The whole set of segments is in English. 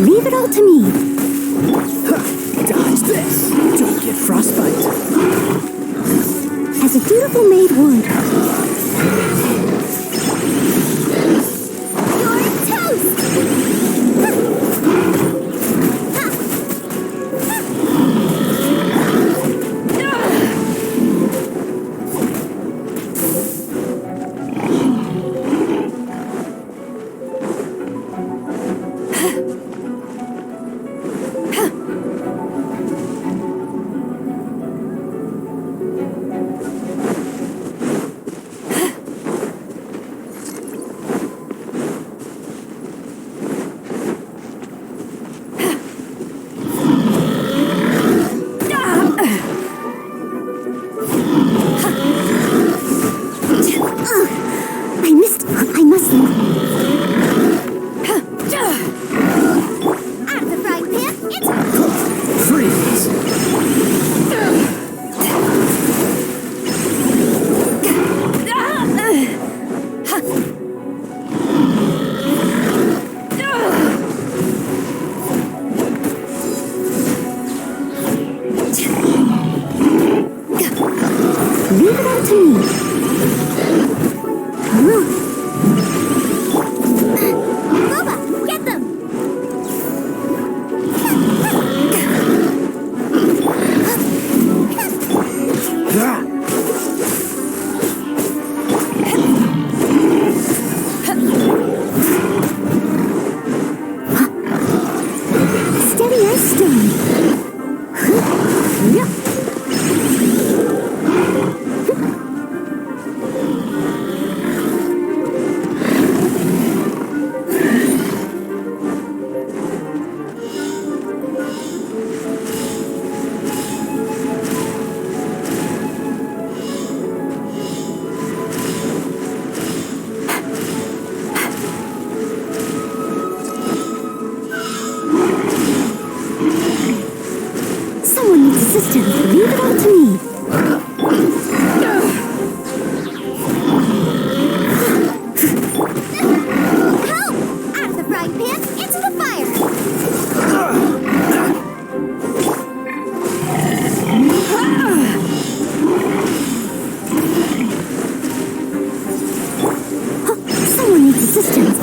Leave it all to me. Dodge this. Don't get frostbite. As a dutiful maid would. You're toast! I must leave. Out of the frying pan, it's... Freeze! Leave it all to me. Boba, get them! Steady as stone. Someone needs assistance. Leave it all to me. Help! Out of the frying pan, into the fire! Someone needs assistance.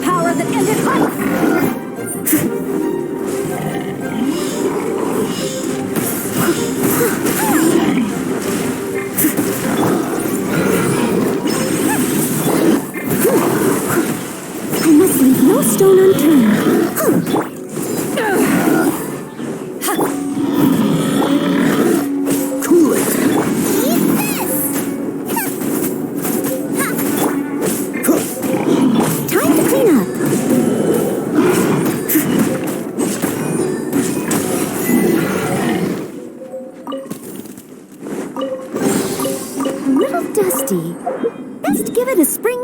Power that ended life! I must leave no stone unturned. Cool it! Eat this! Time to clean up. A little dusty. Best give it a spring.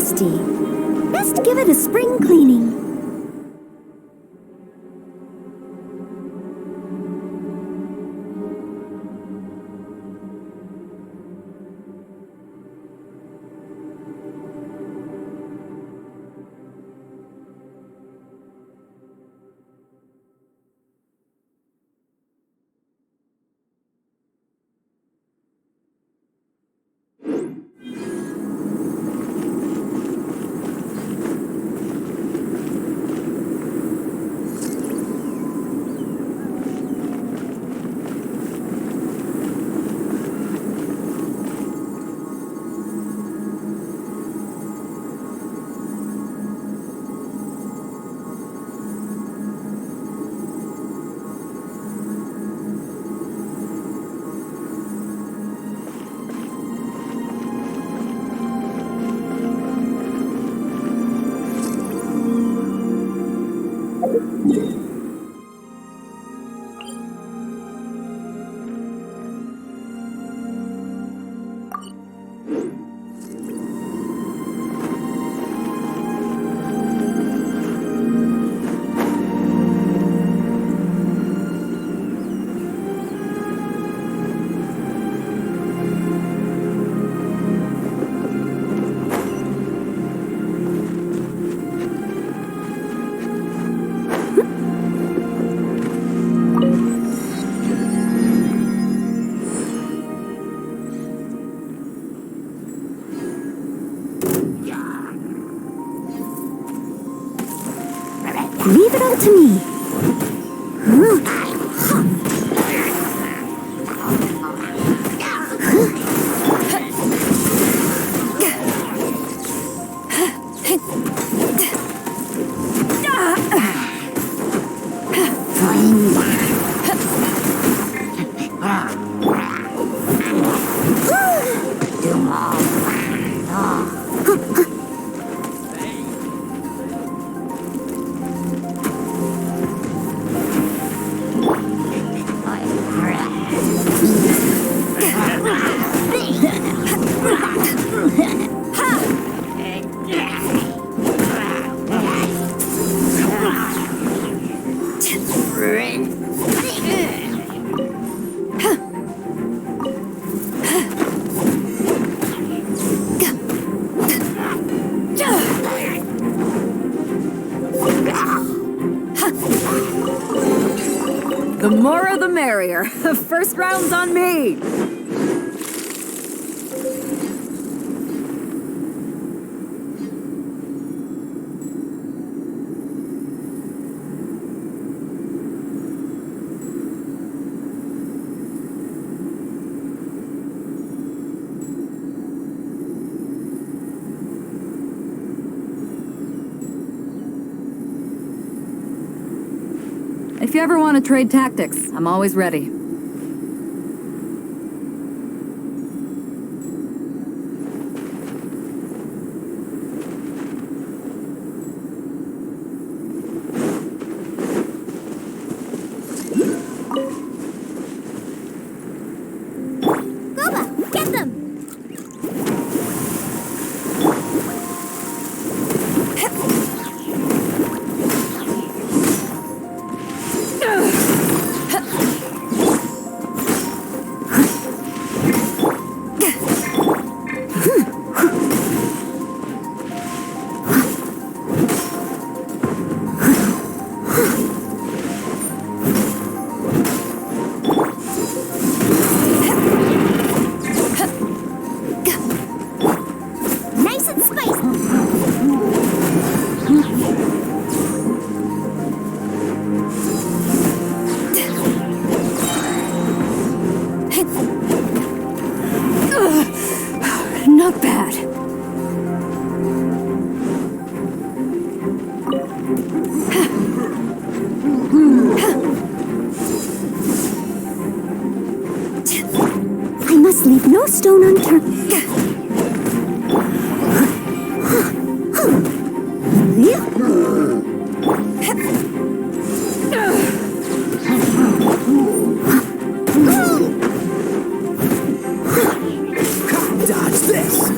dusty. Best give it a spring cleaning. Leave it all to me. The more the merrier. First round's on me. If you ever want to trade tactics, I'm always ready. Boba, get them! Not bad. I must leave no stone unturned. Dodge this.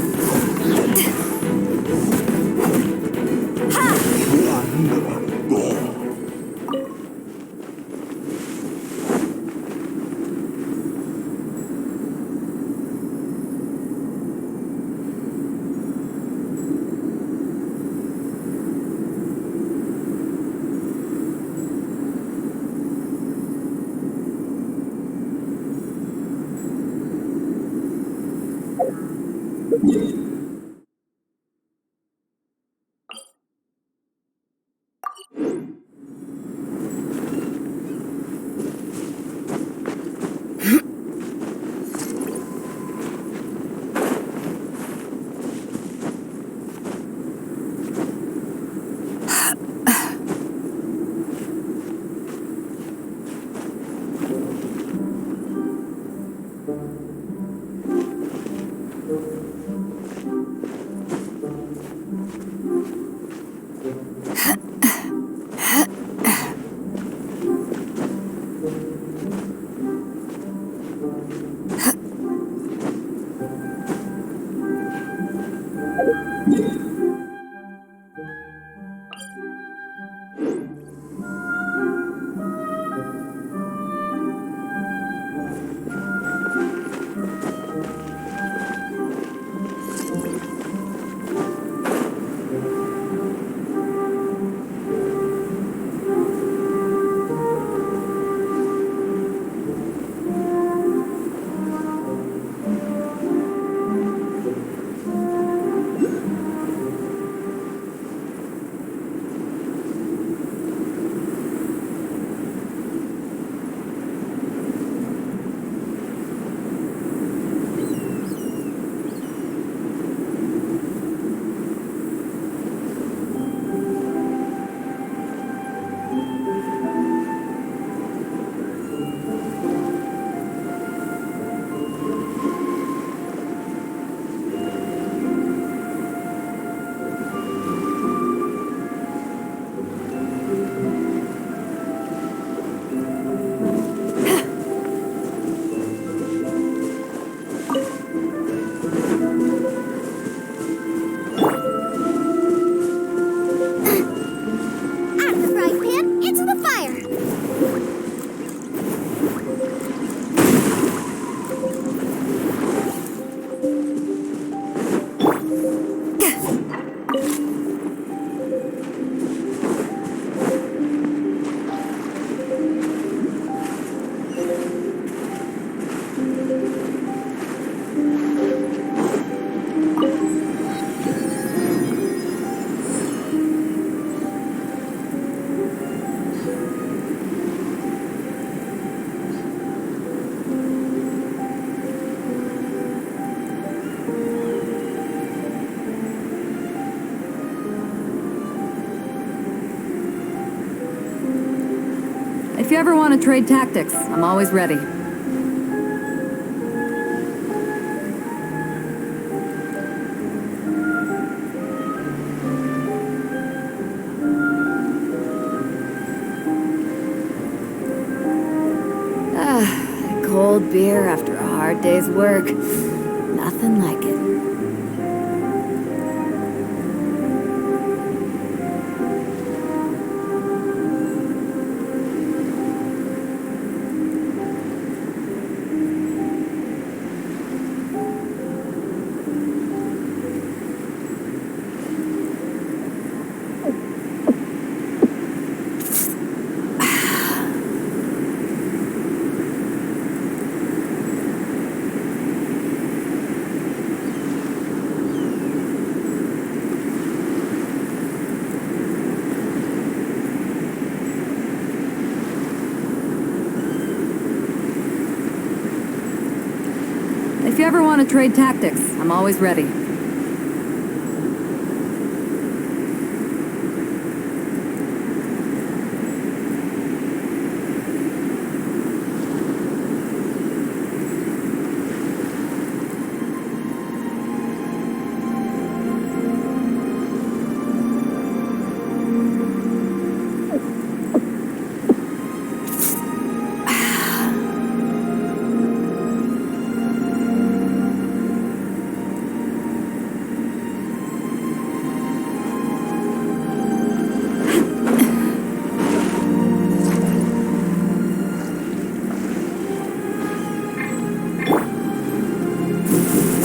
If you ever want to trade tactics, I'm always ready. Cold beer after a hard day's work. Nothing like it. If you ever want to trade tactics, I'm always ready.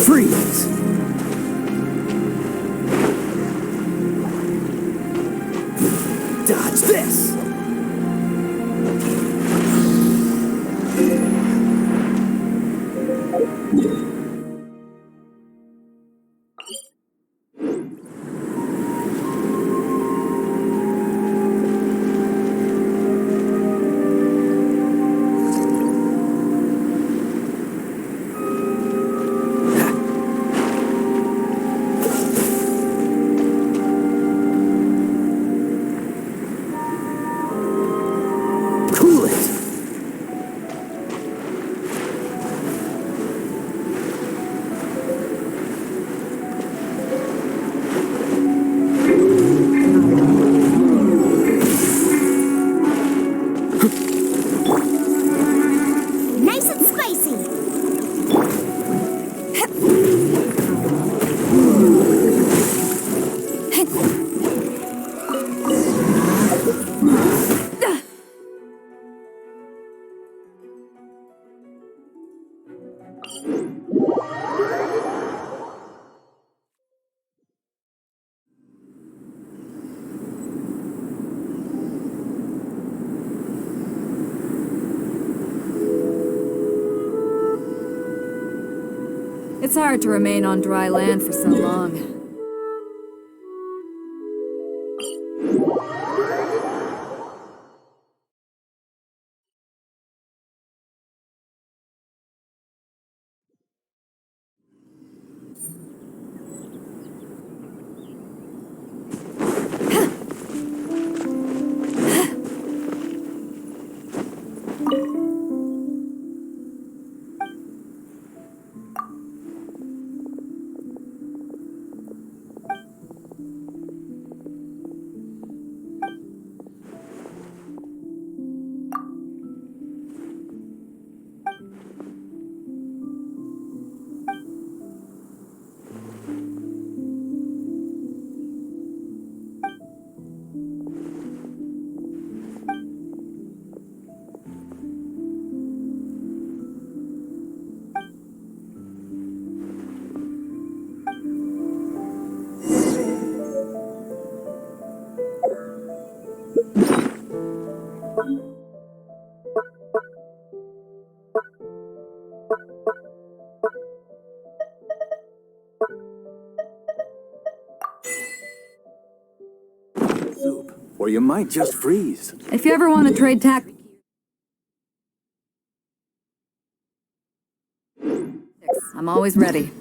Freeze! Dodge this! Cool it! Nice and spicy. It's hard to remain on dry land for so long. Soup, or you might just freeze. If you ever want to trade tactics, I'm always ready.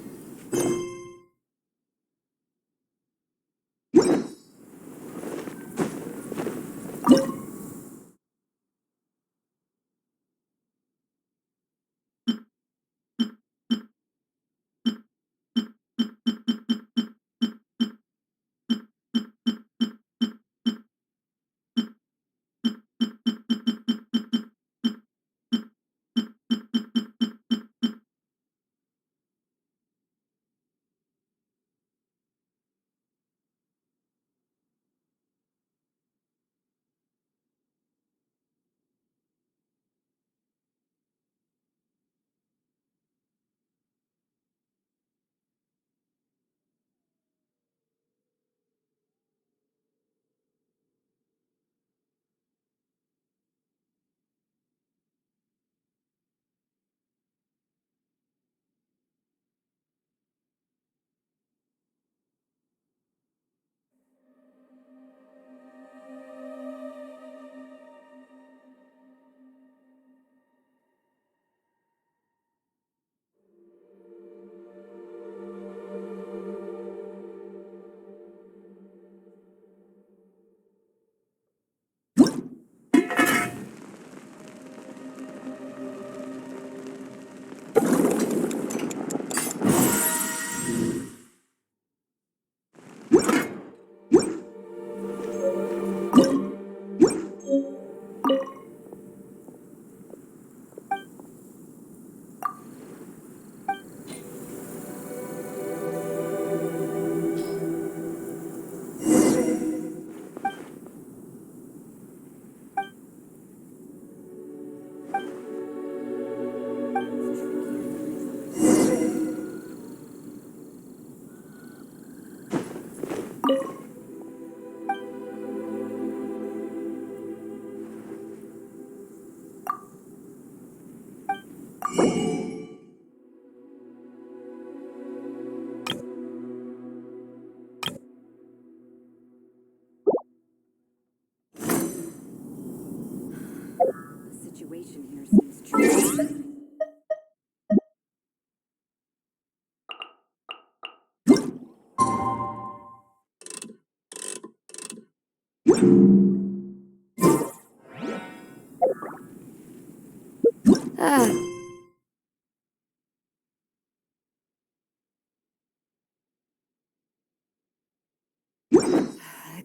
Ah,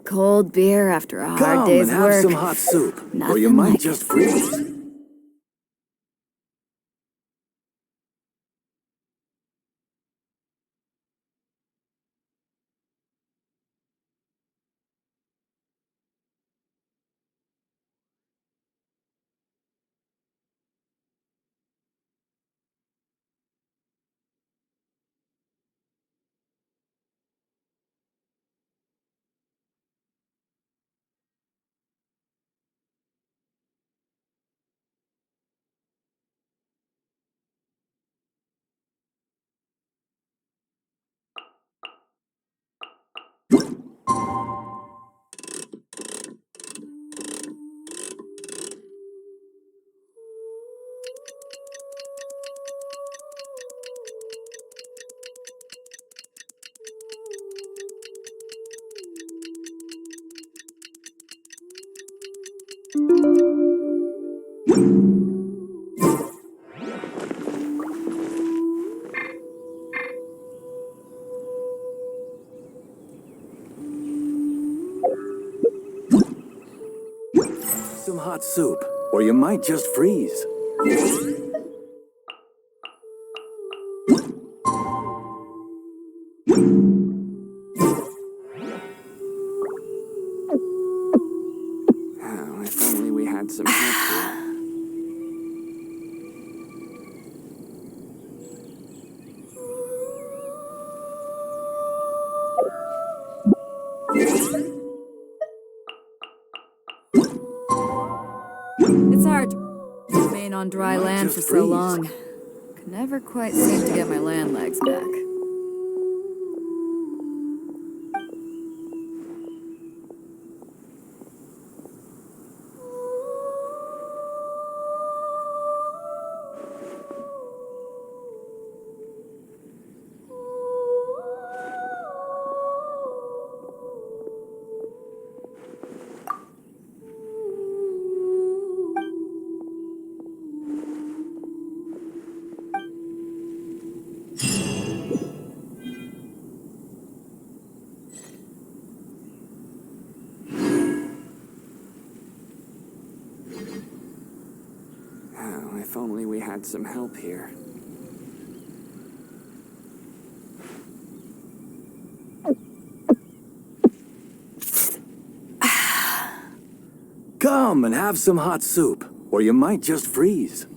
cold beer after a hard Come day's and have work. some hot soup, or you Nothing might like just it. freeze. Some hot soup, or you might just freeze. Oh, if only we had some help here. It's hard to remain on dry Might land just for so freeze. long. Could never quite seem to get my land legs back. Oh, if only we had some help here. Come and have some hot soup, or you might just freeze.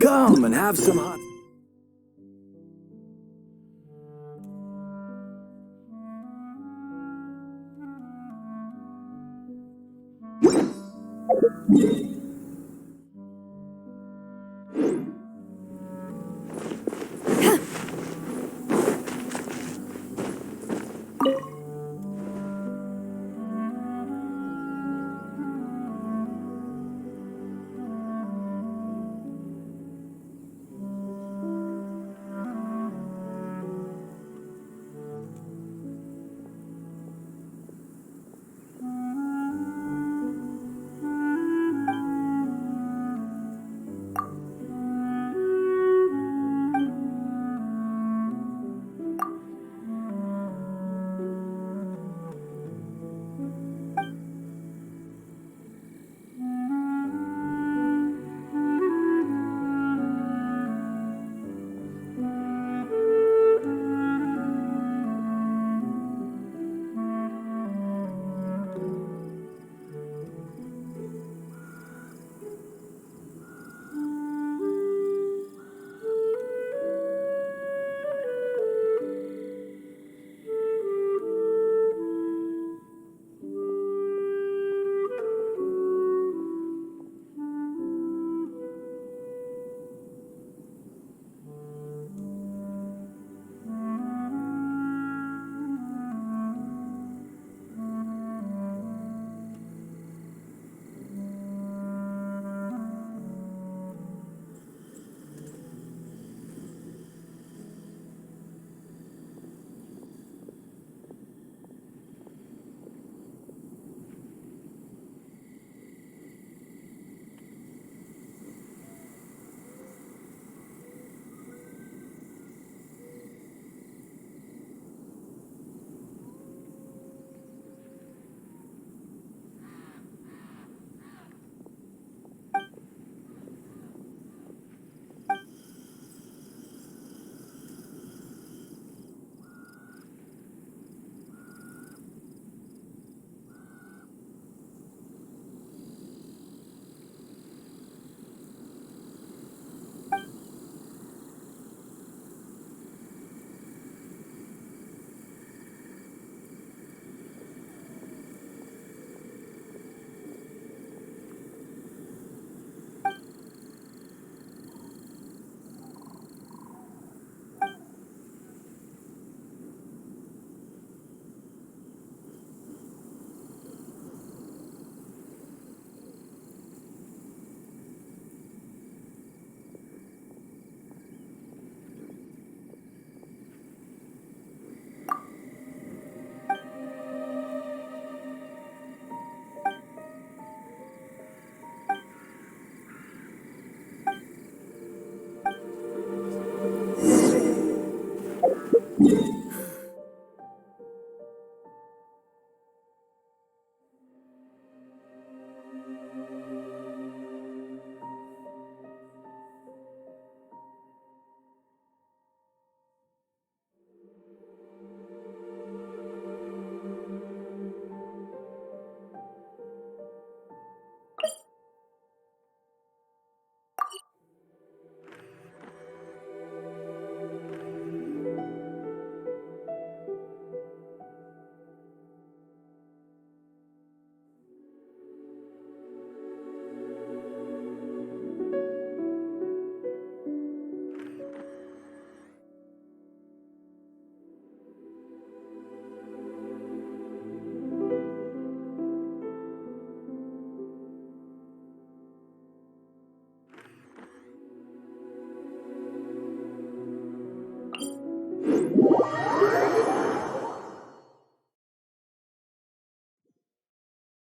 Come and have some hot...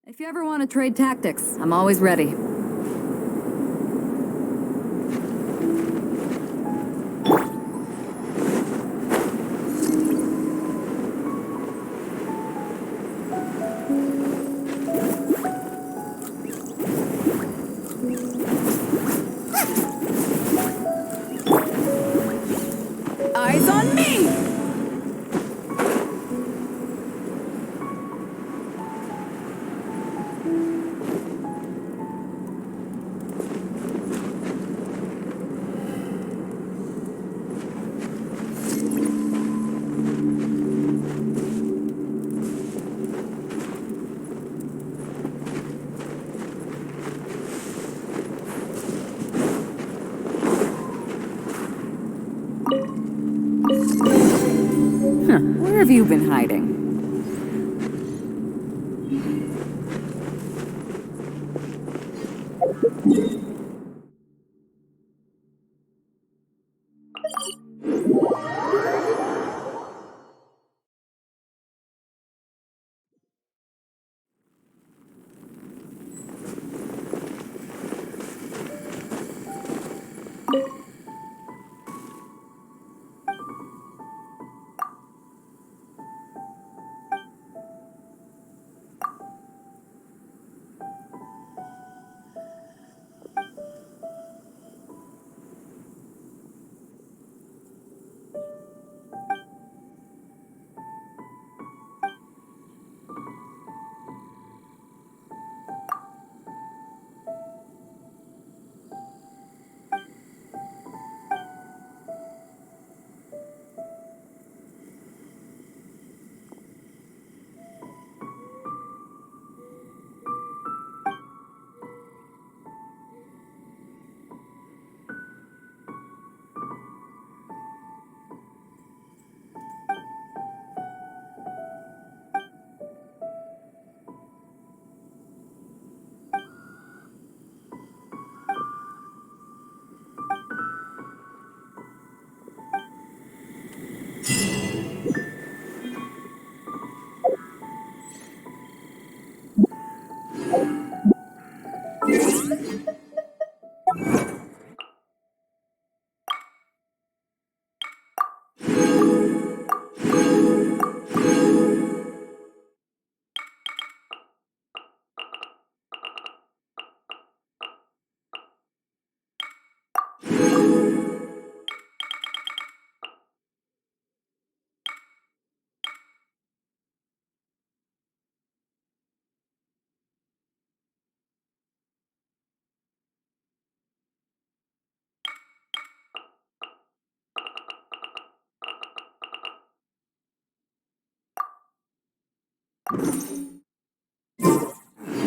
If you ever want to trade tactics, I'm always ready. Eyes on me! Where have you been hiding?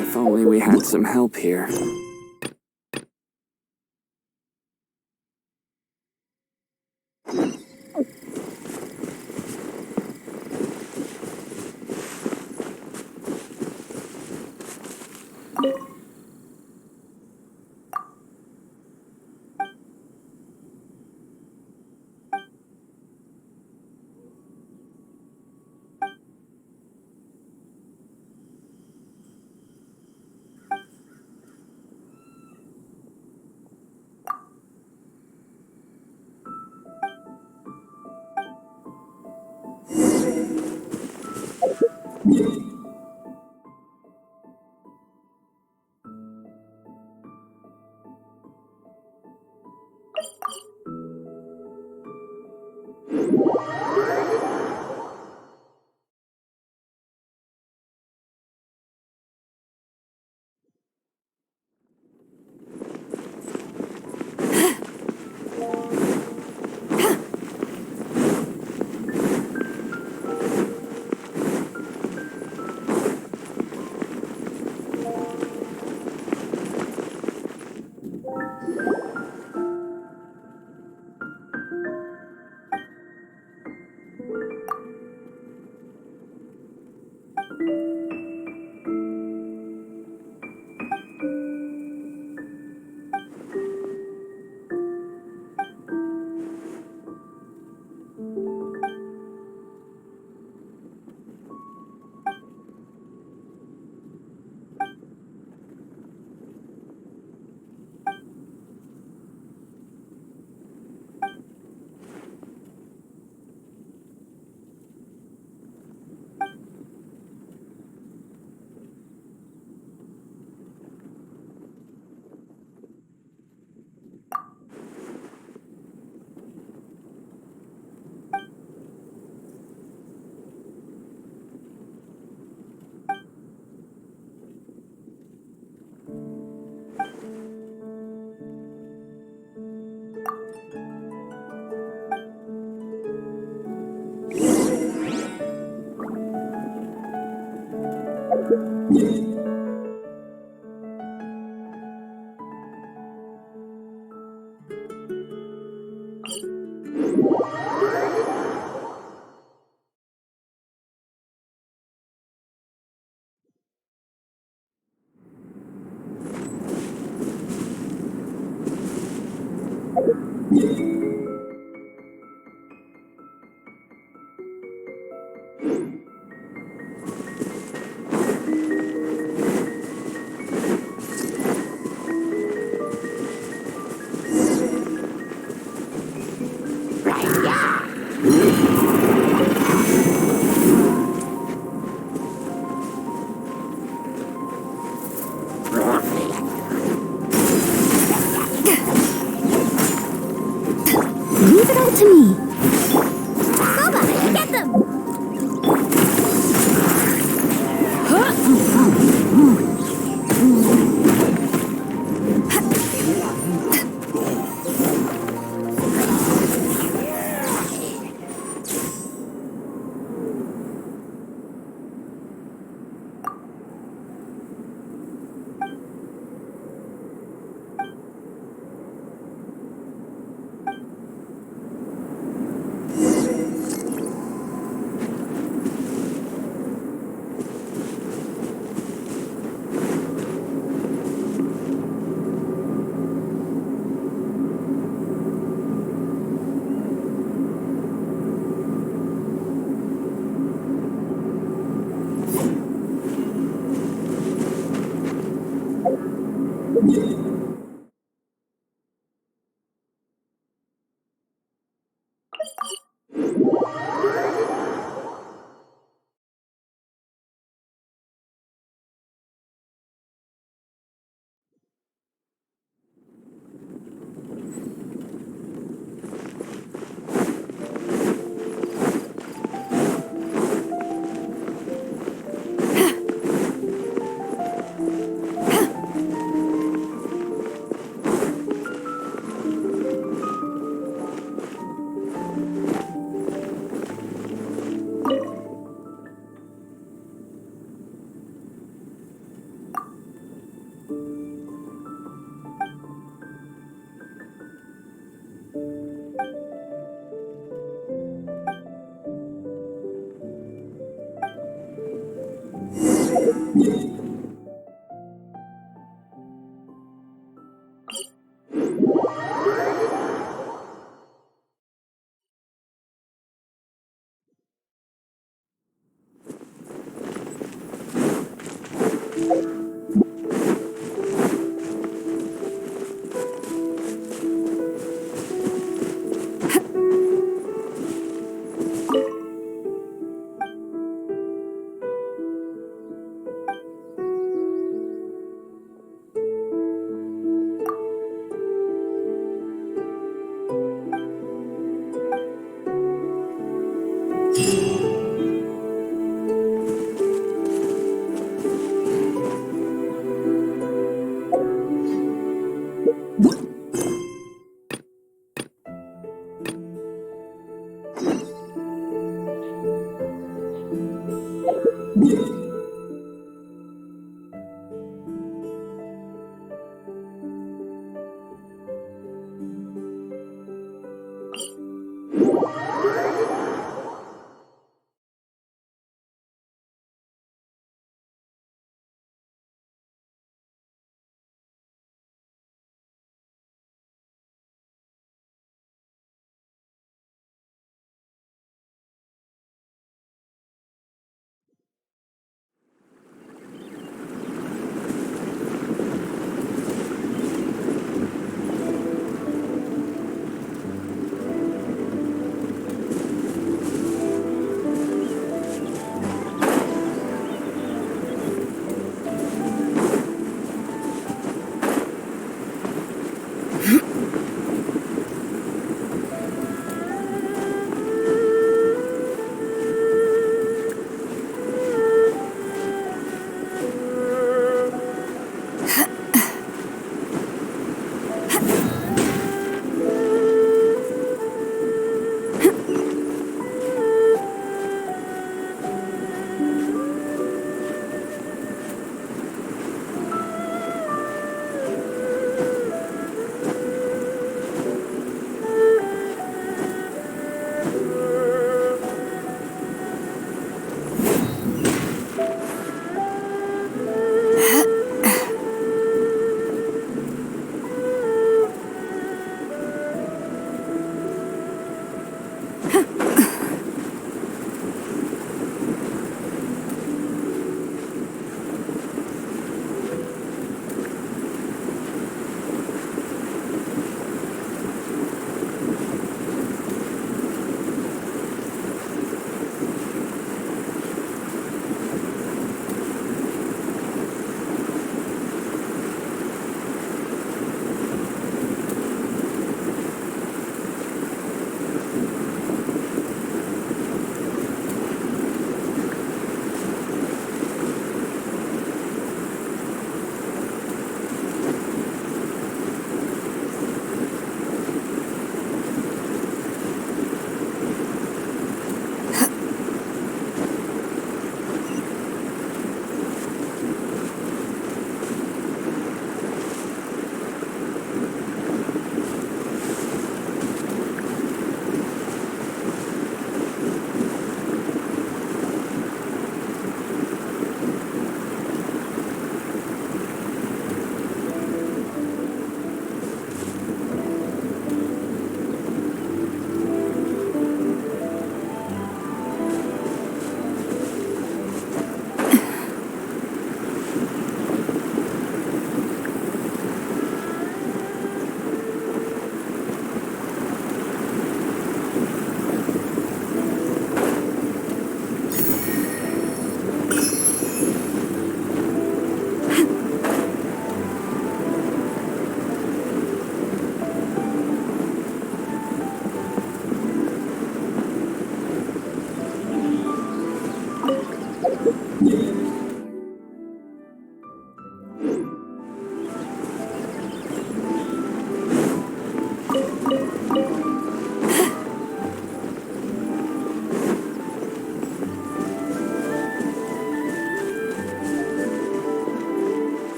If only we had some help here. Leave it all to me. Boba, get them!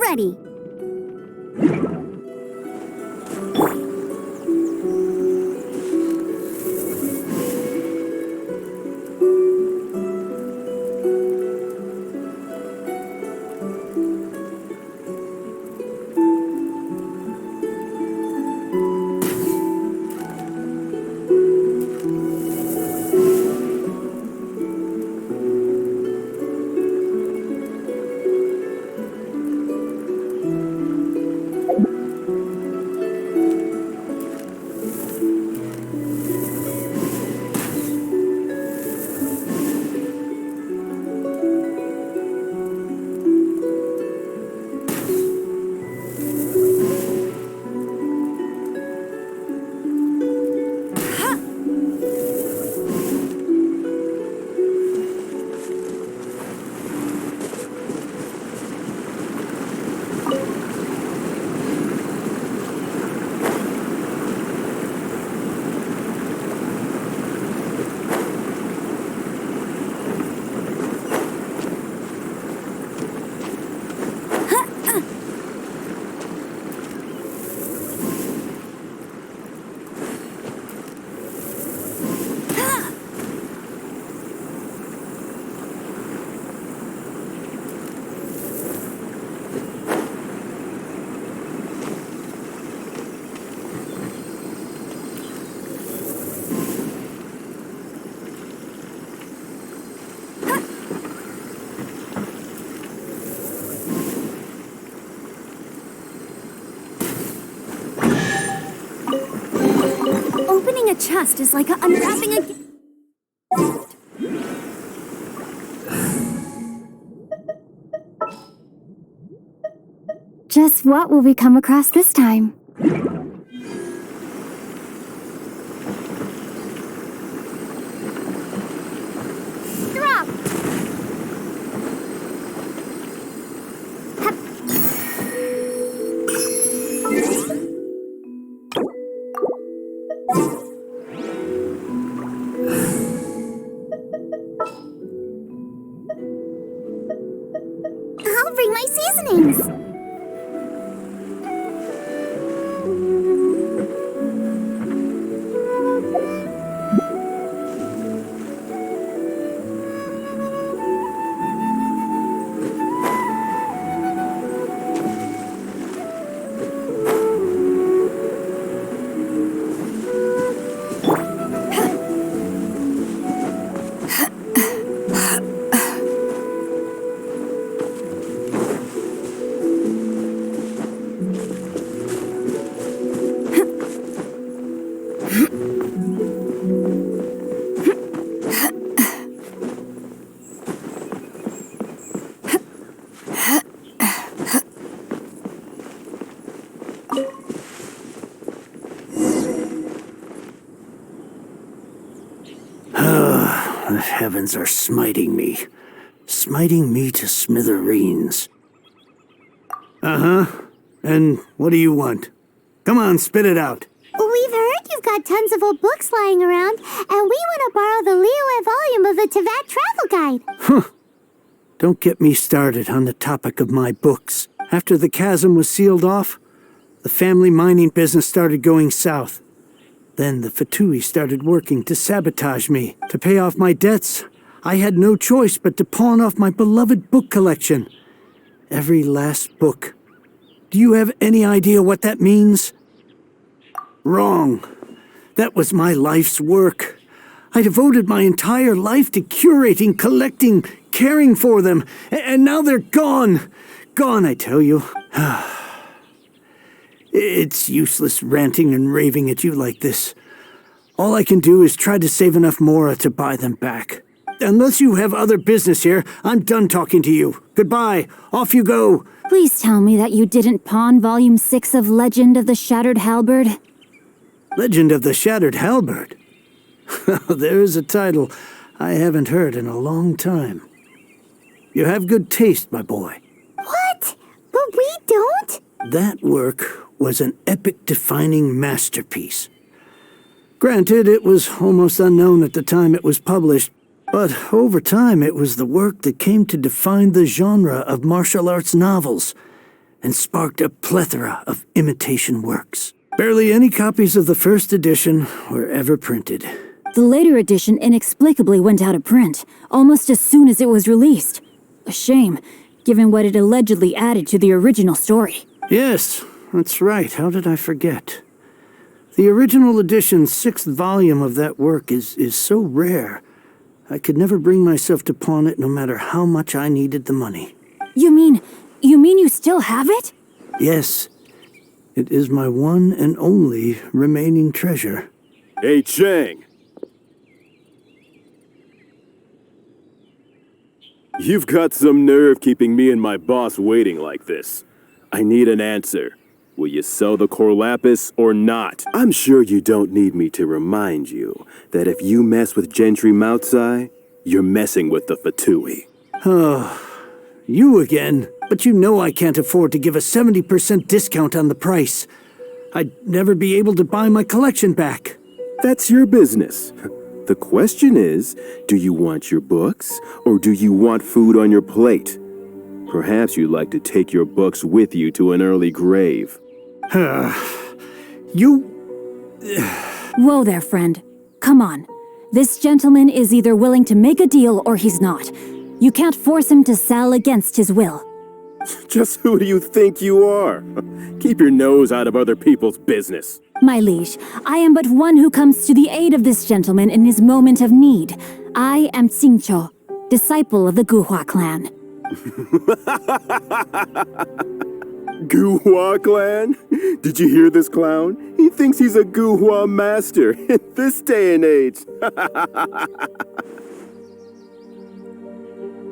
ready. Opening a chest is like unwrapping a... Just what will we come across this time? Drop! I'll bring my seasonings! The heavens are smiting me to smithereens. Uh-huh. And what do you want? Come on, spit it out. We've heard you've got tons of old books lying around, and we want to borrow the Liyue volume of the Teyvat Travel Guide. Huh. Don't get me started on the topic of my books. After the chasm was sealed off, the family mining business started going south. Then the Fatui started working to sabotage me. To pay off my debts, I had no choice but to pawn off my beloved book collection. Every last book. Do you have any idea what that means? Wrong. That was my life's work. I devoted my entire life to curating, collecting, caring for them, and now they're gone. Gone, I tell you. It's useless ranting and raving at you like this. All I can do is try to save enough Mora to buy them back. Unless you have other business here, I'm done talking to you. Goodbye. Off you go. Please tell me that you didn't pawn Volume 6 of Legend of the Shattered Halberd. Legend of the Shattered Halberd? There's a title I haven't heard in a long time. You have good taste, my boy. What? But we don't? That work was an epic-defining masterpiece. Granted, it was almost unknown at the time it was published, but over time it was the work that came to define the genre of martial arts novels, and sparked a plethora of imitation works. Barely any copies of the first edition were ever printed. The later edition inexplicably went out of print, almost as soon as it was released. A shame, given what it allegedly added to the original story. Yes, that's right. How did I forget? The original edition's 6th volume of that work is so rare. I could never bring myself to pawn it no matter how much I needed the money. You mean you still have it? Yes, it is my one and only remaining treasure. Hey, Chang! You've got some nerve keeping me and my boss waiting like this. I need an answer. Will you sell the core lapis or not? I'm sure you don't need me to remind you that if you mess with Gentry Moutsai, you're messing with the Fatui. You again? But you know I can't afford to give a 70% discount on the price. I'd never be able to buy my collection back. That's your business. The question is, do you want your books, or do you want food on your plate? Perhaps you'd like to take your books with you to an early grave. You... Whoa there, friend. Come on. This gentleman is either willing to make a deal or he's not. You can't force him to sell against his will. Just who do you think you are? Keep your nose out of other people's business. My liege, I am but one who comes to the aid of this gentleman in his moment of need. I am Xingqiu, disciple of the Guhua clan. Guhua clan? Did you hear this clown? He thinks he's a Guhua master in this day and age.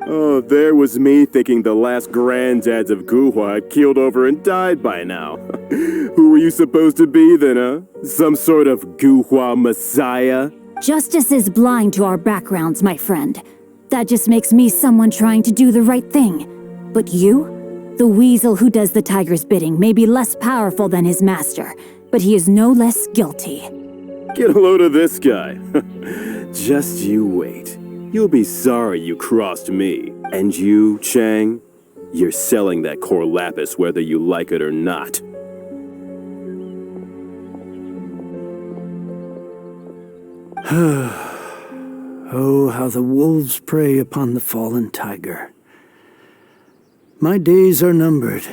Oh, there was me thinking the last granddads of Guhua had keeled over and died by now. Who were you supposed to be then, huh? Some sort of Guhua messiah? Justice is blind to our backgrounds, my friend. That just makes me someone trying to do the right thing. But you? The weasel who does the tiger's bidding may be less powerful than his master, but he is no less guilty. Get a load of this guy. Just you wait. You'll be sorry you crossed me. And you, Chang, you're selling that core lapis whether you like it or not. Oh, how the wolves prey upon the fallen tiger. My days are numbered.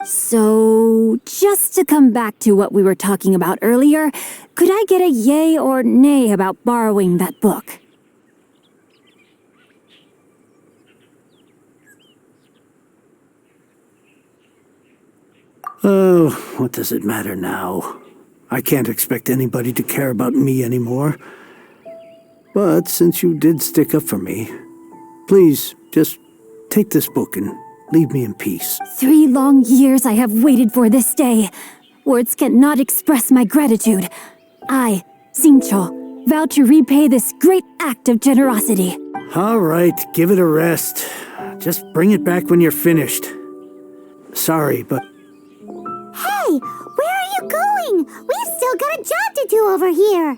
So, just to come back to what we were talking about earlier, could I get a yay or nay about borrowing that book? Oh, what does it matter now? I can't expect anybody to care about me anymore. But since you did stick up for me, please just take this book and leave me in peace. 3 long years I have waited for this day. Words cannot express my gratitude. I, Xingqiu, vow to repay this great act of generosity. All right, give it a rest. Just bring it back when you're finished. Sorry, but... Hey, where are you going? We've still got a job to do over here.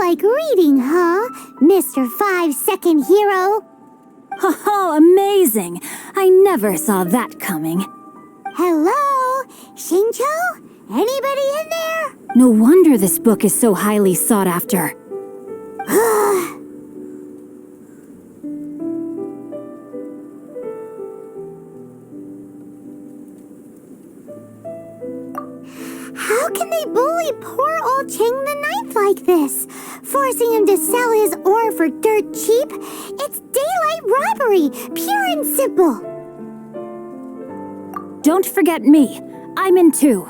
like reading, huh, Mr. 5-second hero? Oh, amazing! I never saw that coming. Hello? Shincho? Anybody in there? No wonder this book is so highly sought after. How can they bully poor old Chang the Ninth like this? Forcing him to sell his ore for dirt cheap? It's daylight robbery, pure and simple. Don't forget me. I'm in too.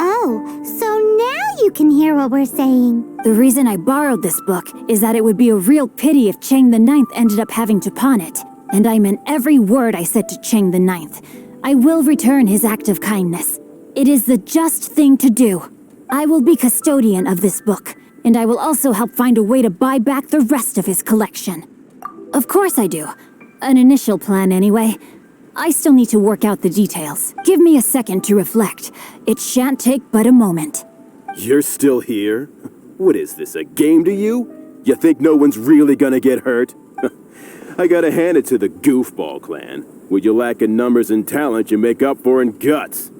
Oh, so now you can hear what we're saying. The reason I borrowed this book is that it would be a real pity if Chang the Ninth ended up having to pawn it. And I meant every word I said to Chang the Ninth. I will return his act of kindness. It is the just thing to do. I will be custodian of this book, and I will also help find a way to buy back the rest of his collection. Of course I do. An initial plan anyway. I still need to work out the details. Give me a second to reflect. It shan't take but a moment. You're still here? What is this, a game to you? You think no one's really gonna get hurt? I gotta hand it to the Goofball clan. What you lack in numbers and talent, you make up for in guts.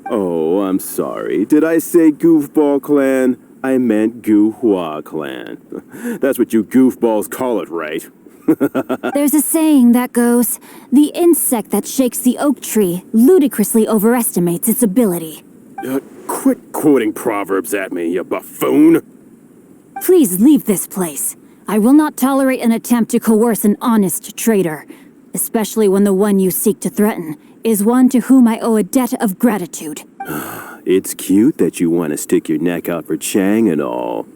Oh, I'm sorry. Did I say Goofball clan? I meant Gu-Hua clan. That's what you goofballs call it, right? There's a saying that goes, the insect that shakes the oak tree ludicrously overestimates its ability. Quit quoting proverbs at me, you buffoon! Please leave this place. I will not tolerate an attempt to coerce an honest trader, especially when the one you seek to threaten is one to whom I owe a debt of gratitude. It's cute that you want to stick your neck out for Chang and all.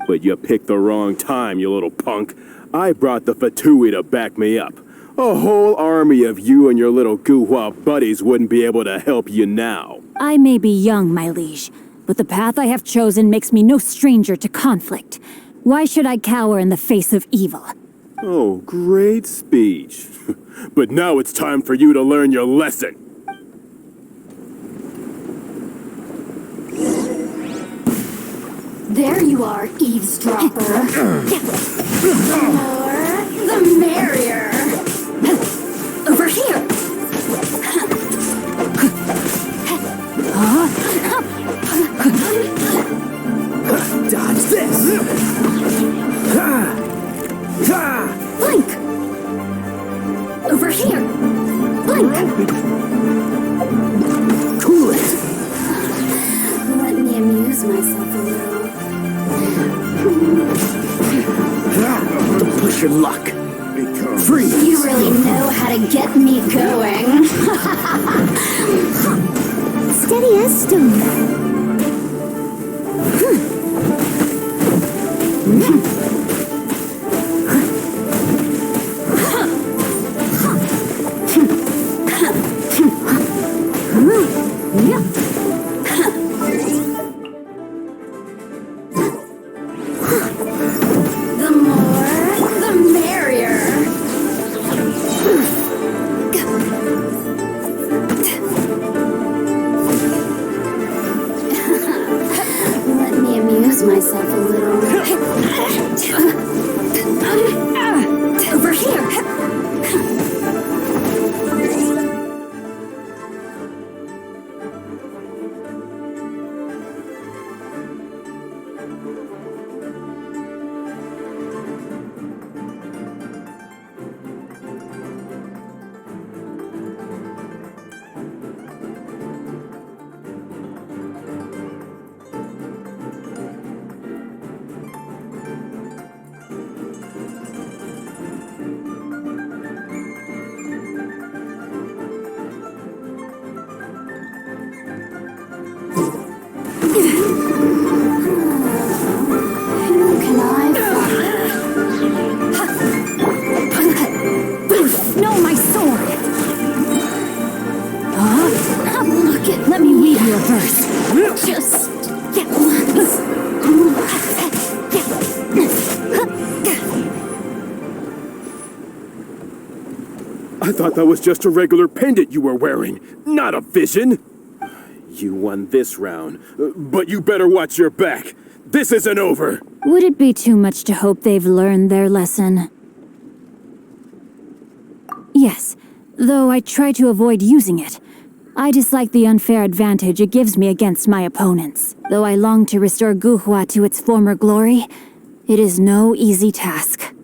But you picked the wrong time, you little punk. I brought the Fatui to back me up. A whole army of you and your little Gu-Hua buddies wouldn't be able to help you now. I may be young, my liege, but the path I have chosen makes me no stranger to conflict. Why should I cower in the face of evil? Oh, great speech. But now it's time for you to learn your lesson. There you are, eavesdropper. The more, the merrier. Over here. Dodge this! Blink. Over here. Blink. Cool it! Let me amuse myself a little. Don't push your luck. Freeze! You really know how to get me going. Steady as stone. The more, the merrier. I thought that was just a regular pendant you were wearing, not a vision. You won this round, but you better watch your back. This isn't over. Would it be too much to hope they've learned their lesson? Yes, though I try to avoid using it. I dislike the unfair advantage it gives me against my opponents. Though I long to restore Guhua to its former glory, it is no easy task.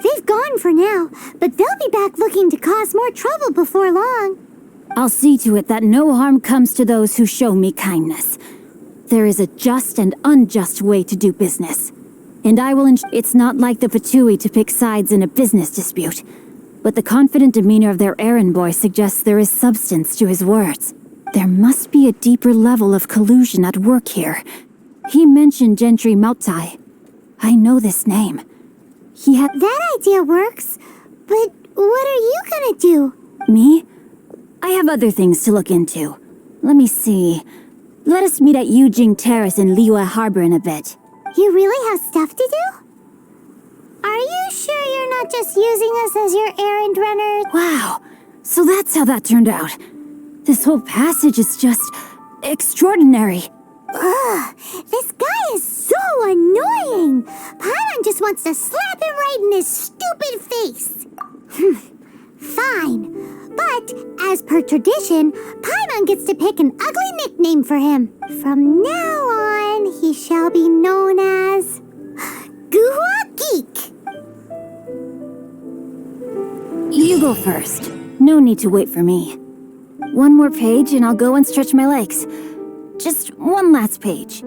They've gone for now, but they'll be back looking to cause more trouble before long. I'll see to it that no harm comes to those who show me kindness. There is a just and unjust way to do business. And I will It's not like the Fatui to pick sides in a business dispute. But the confident demeanor of their errand boy suggests there is substance to his words. There must be a deeper level of collusion at work here. He mentioned Gentry Mautai. I know this name. That idea works, but what are you gonna do? Me? I have other things to look into. Let me see. Let us meet at Yujing Terrace in Liyue Harbor in a bit. You really have stuff to do? Are you sure you're not just using us as your errand runner? Wow, so that's how that turned out. This whole passage is just extraordinary. Ugh, this guy is so annoying! Paimon just wants to slap him right in his stupid face. Fine, but as per tradition, Paimon gets to pick an ugly nickname for him. From now on, he shall be known as Guhua Geek. You go first. No need to wait for me. One more page and I'll go and stretch my legs. Just one last page.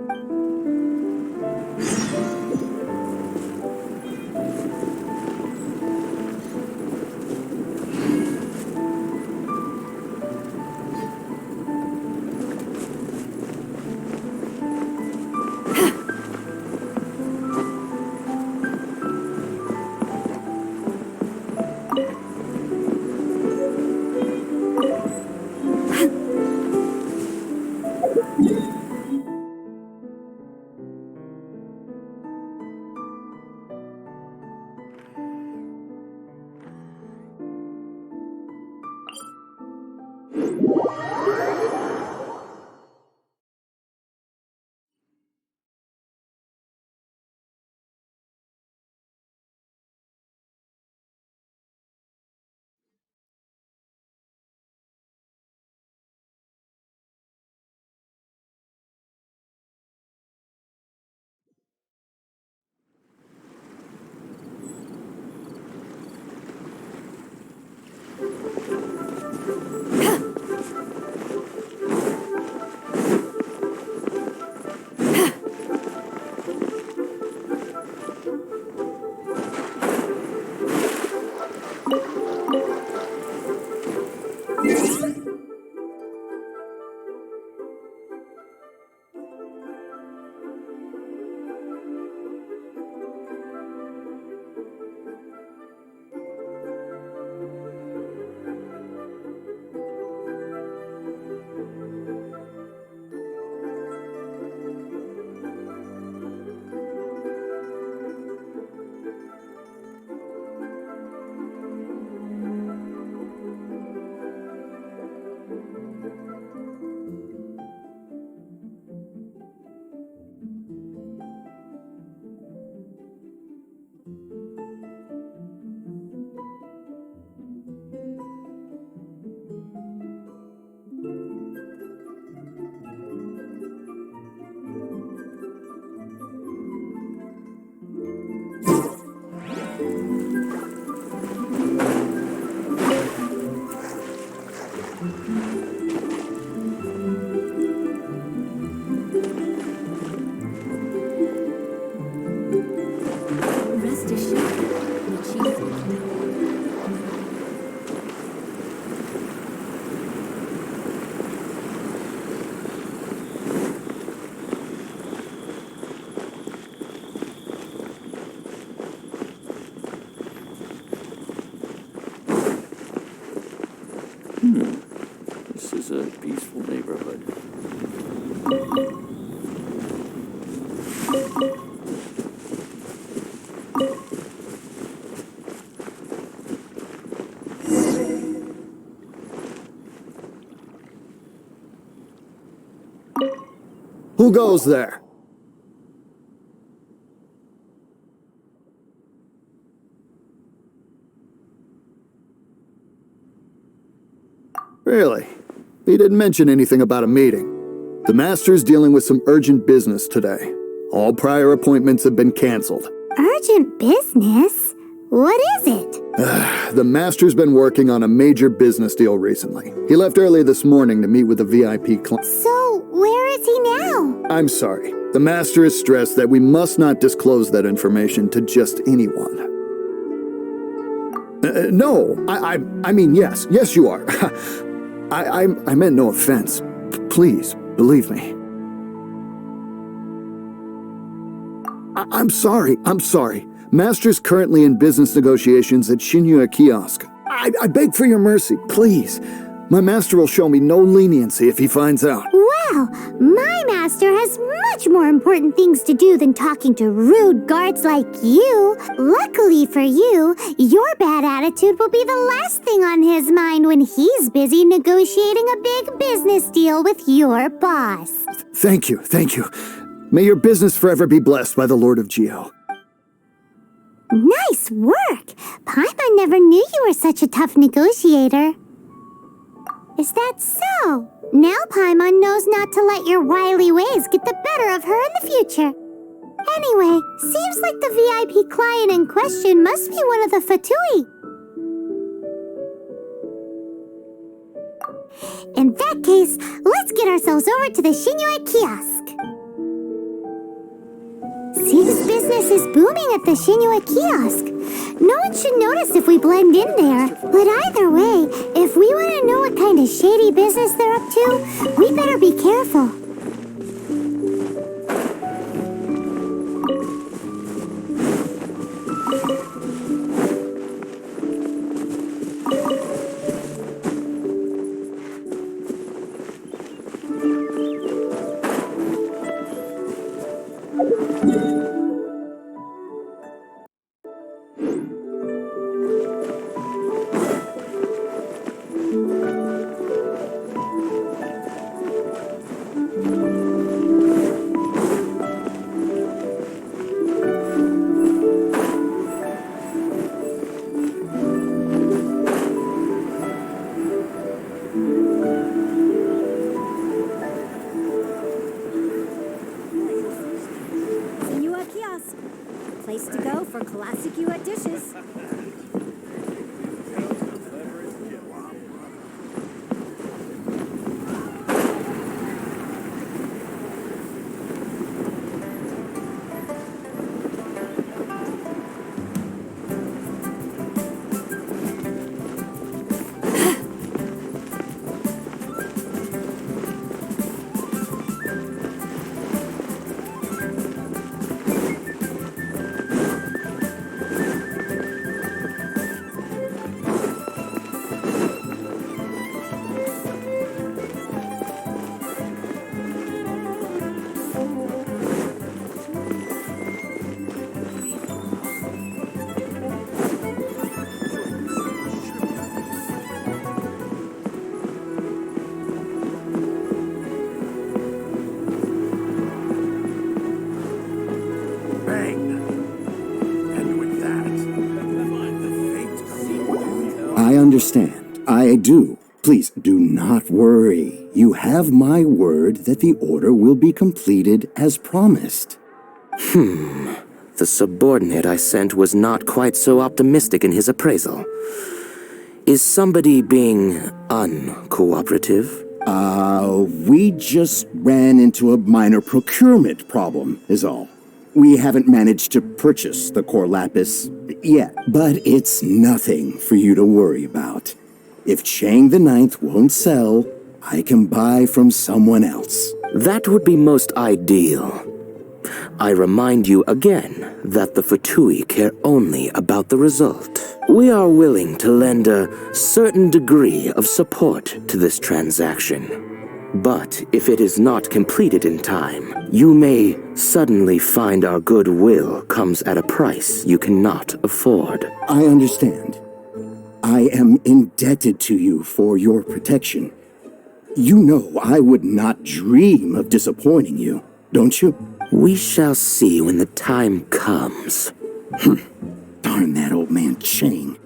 Who goes there? Really? He didn't mention anything about a meeting. The Master's dealing with some urgent business today. All prior appointments have been canceled. Urgent business? What is it? The Master's been working on a major business deal recently. He left early this morning to meet with a VIP client. So, where is he now? I'm sorry. The Master has stressed that we must not disclose that information to just anyone. No, I mean, yes. Yes, you are. I meant no offense. Please, believe me. I'm sorry. Master's currently in business negotiations at Shinya Kiosk. I beg for your mercy, please. My master will show me no leniency if he finds out. Wow, my master has much more important things to do than talking to rude guards like you. Luckily for you, your bad attitude will be the last thing on his mind when he's busy negotiating a big business deal with your boss. Thank you. May your business forever be blessed by the Lord of Geo. Nice work! Paimon never knew you were such a tough negotiator. Is that so? Now Paimon knows not to let your wily ways get the better of her in the future. Anyway, seems like the VIP client in question must be one of the Fatui. In that case, let's get ourselves over to the Shinue Kiosk. Seems business is booming at the Shinue Kiosk. No one should notice if we blend in there. But either way, if we want to know what kind of shady business they're up to, we better be careful. Place to go for classic UA dishes. I understand. I do. Please do not worry. You have my word that the order will be completed as promised. The subordinate I sent was not quite so optimistic in his appraisal. Is somebody being uncooperative? We just ran into a minor procurement problem, is all. We haven't managed to purchase the core lapis yet, but it's nothing for you to worry about. If Chang the Ninth won't sell, I can buy from someone else. That would be most ideal. I remind you again that the Fatui care only about the result. We are willing to lend a certain degree of support to this transaction. But if it is not completed in time, you may suddenly find our goodwill comes at a price you cannot afford. I understand. I am indebted to you for your protection. You know I would not dream of disappointing you. don't you? We shall see when the time comes. Darn that old man Chang.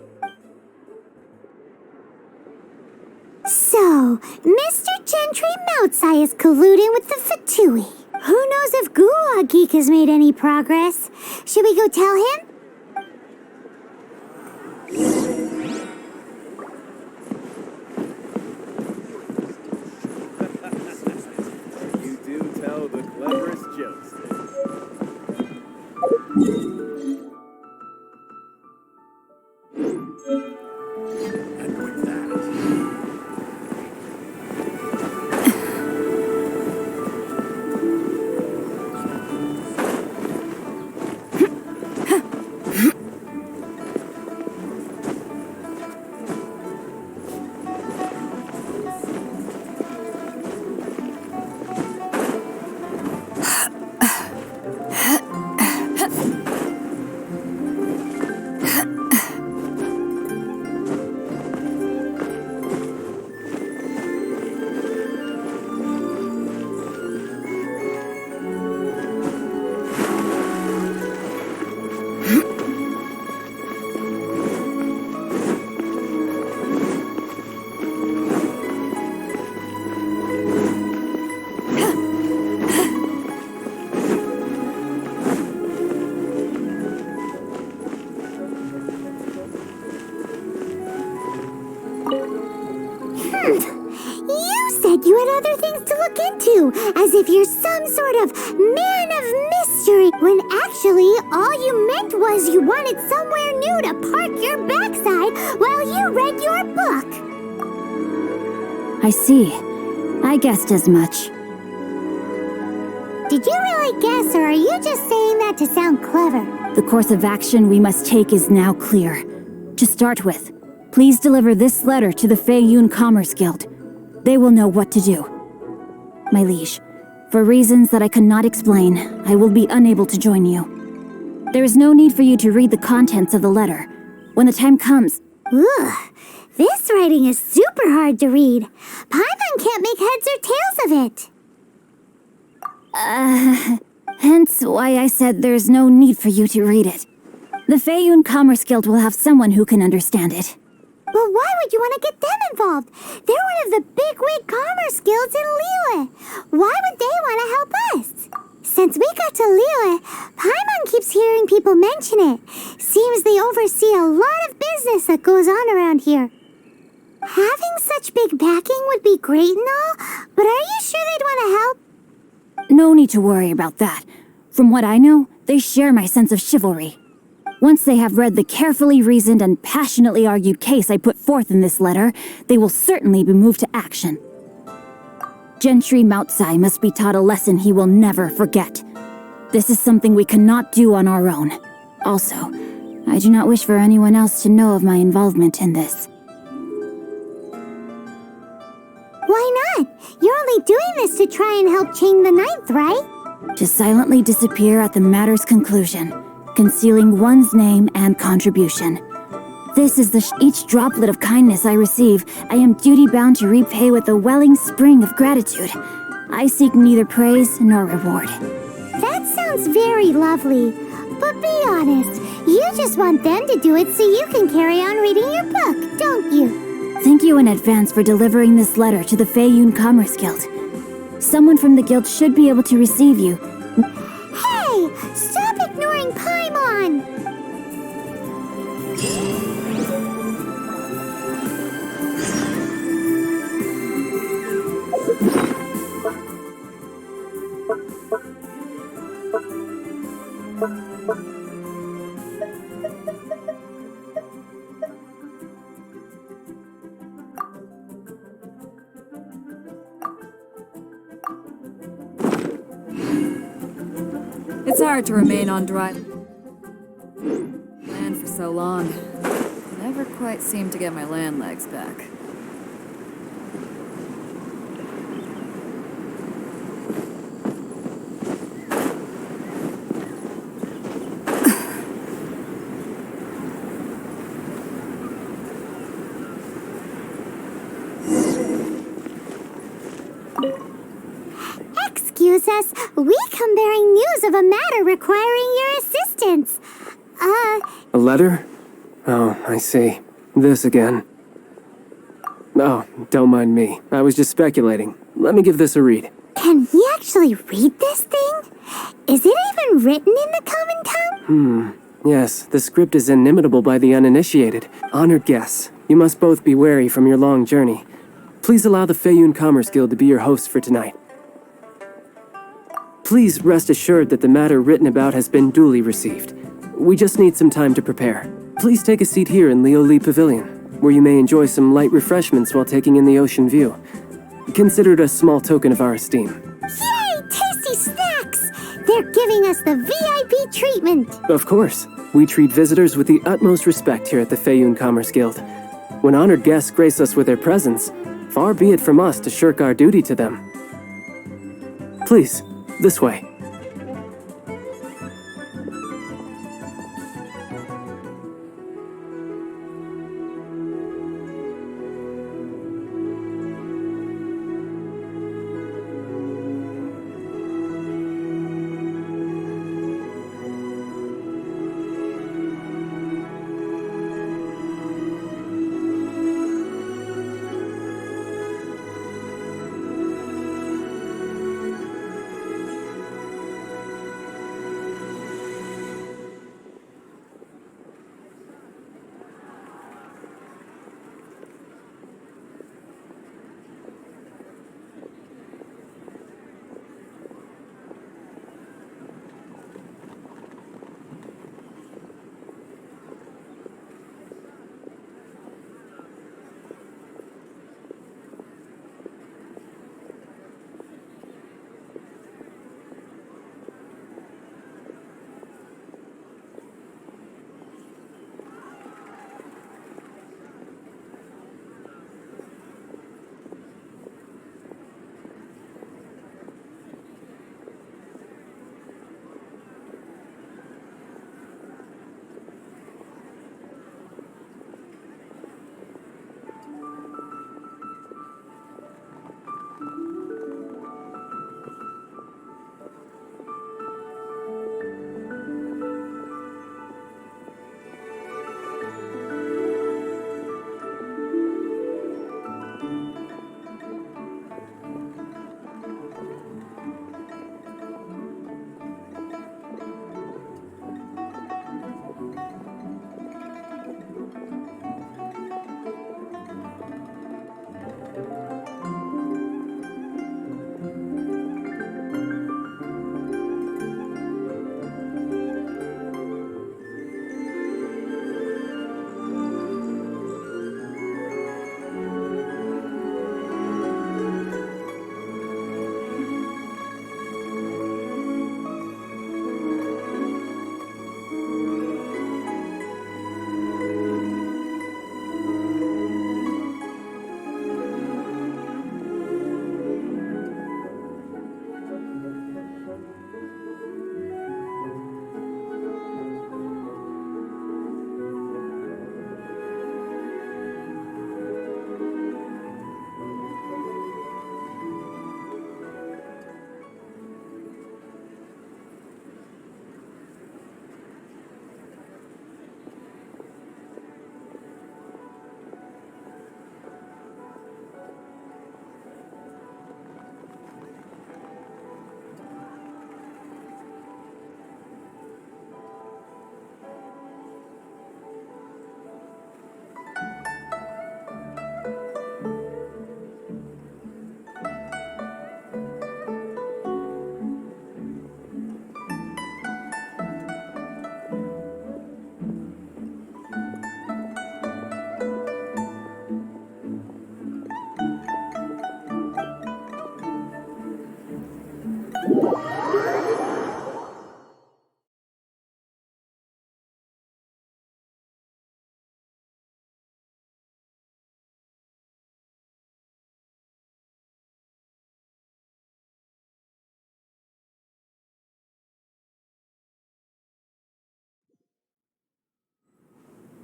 So, Mr. Gentry Moutsai is colluding with the Fatui. Who knows if Gulag Geek has made any progress? Should we go tell him? You do tell the cleverest jokes. And with that... You said you had other things to look into, as if you're some sort of man of mystery, when actually all you meant was you wanted somewhere new to park your backside while you read your book. I see. I guessed as much. Did you really guess, or are you just saying that to sound clever? The course of action we must take is now clear. To start with, please deliver this letter to the Feiyun Commerce Guild. They will know what to do. My liege, for reasons that I cannot explain, I will be unable to join you. There is no need for you to read the contents of the letter. When the time comes... Ugh, this writing is super hard to read. Paimon can't make heads or tails of it. Hence why I said there's no need for you to read it. The Feiyun Commerce Guild will have someone who can understand it. But why would you want to get them involved? They're one of the bigwig commerce guilds in Liyue. Why would they want to help us? Since we got to Liyue, Paimon keeps hearing people mention it. Seems they oversee a lot of business that goes on around here. Having such big backing would be great and all, but are you sure they'd want to help? No need to worry about that. From what I know, they share my sense of chivalry. Once they have read the carefully reasoned and passionately argued case I put forth in this letter, they will certainly be moved to action. Gentry Moutsai must be taught a lesson he will never forget. This is something we cannot do on our own. Also, I do not wish for anyone else to know of my involvement in this. Why not? You're only doing this to try and help Chang the Ninth, right? To silently disappear at the matter's conclusion, concealing one's name and contribution. This is each droplet of kindness I receive, I am duty-bound to repay with a welling spring of gratitude. I seek neither praise nor reward. That sounds very lovely. But be honest, you just want them to do it so you can carry on reading your book, don't you? Thank you in advance for delivering this letter to the Feiyun Commerce Guild. Someone from the guild should be able to receive you. Hey! Stop ignoring Paimon! It's hard to remain on dry land for so long. Never quite seem to get my land legs back. Excuse us, We come bearing news of a matter requiring your assistance. A letter? Oh, I see. This again. Oh, don't mind me. I was just speculating. Let me give this a read. Can we actually read this thing? Is it even written in the common tongue? Yes, the script is inimitable by the uninitiated. Honored guests, you must both be wary from your long journey. Please allow the Feiyun Commerce Guild to be your host for tonight. Please rest assured that the matter written about has been duly received. We just need some time to prepare. Please take a seat here in Leo Lee Pavilion, where you may enjoy some light refreshments while taking in the ocean view. Consider it a small token of our esteem. Yay! Tasty snacks! They're giving us the VIP treatment. Of course. We treat visitors with the utmost respect here at the Feiyun Commerce Guild. When honored guests grace us with their presence, far be it from us to shirk our duty to them. Please, this way.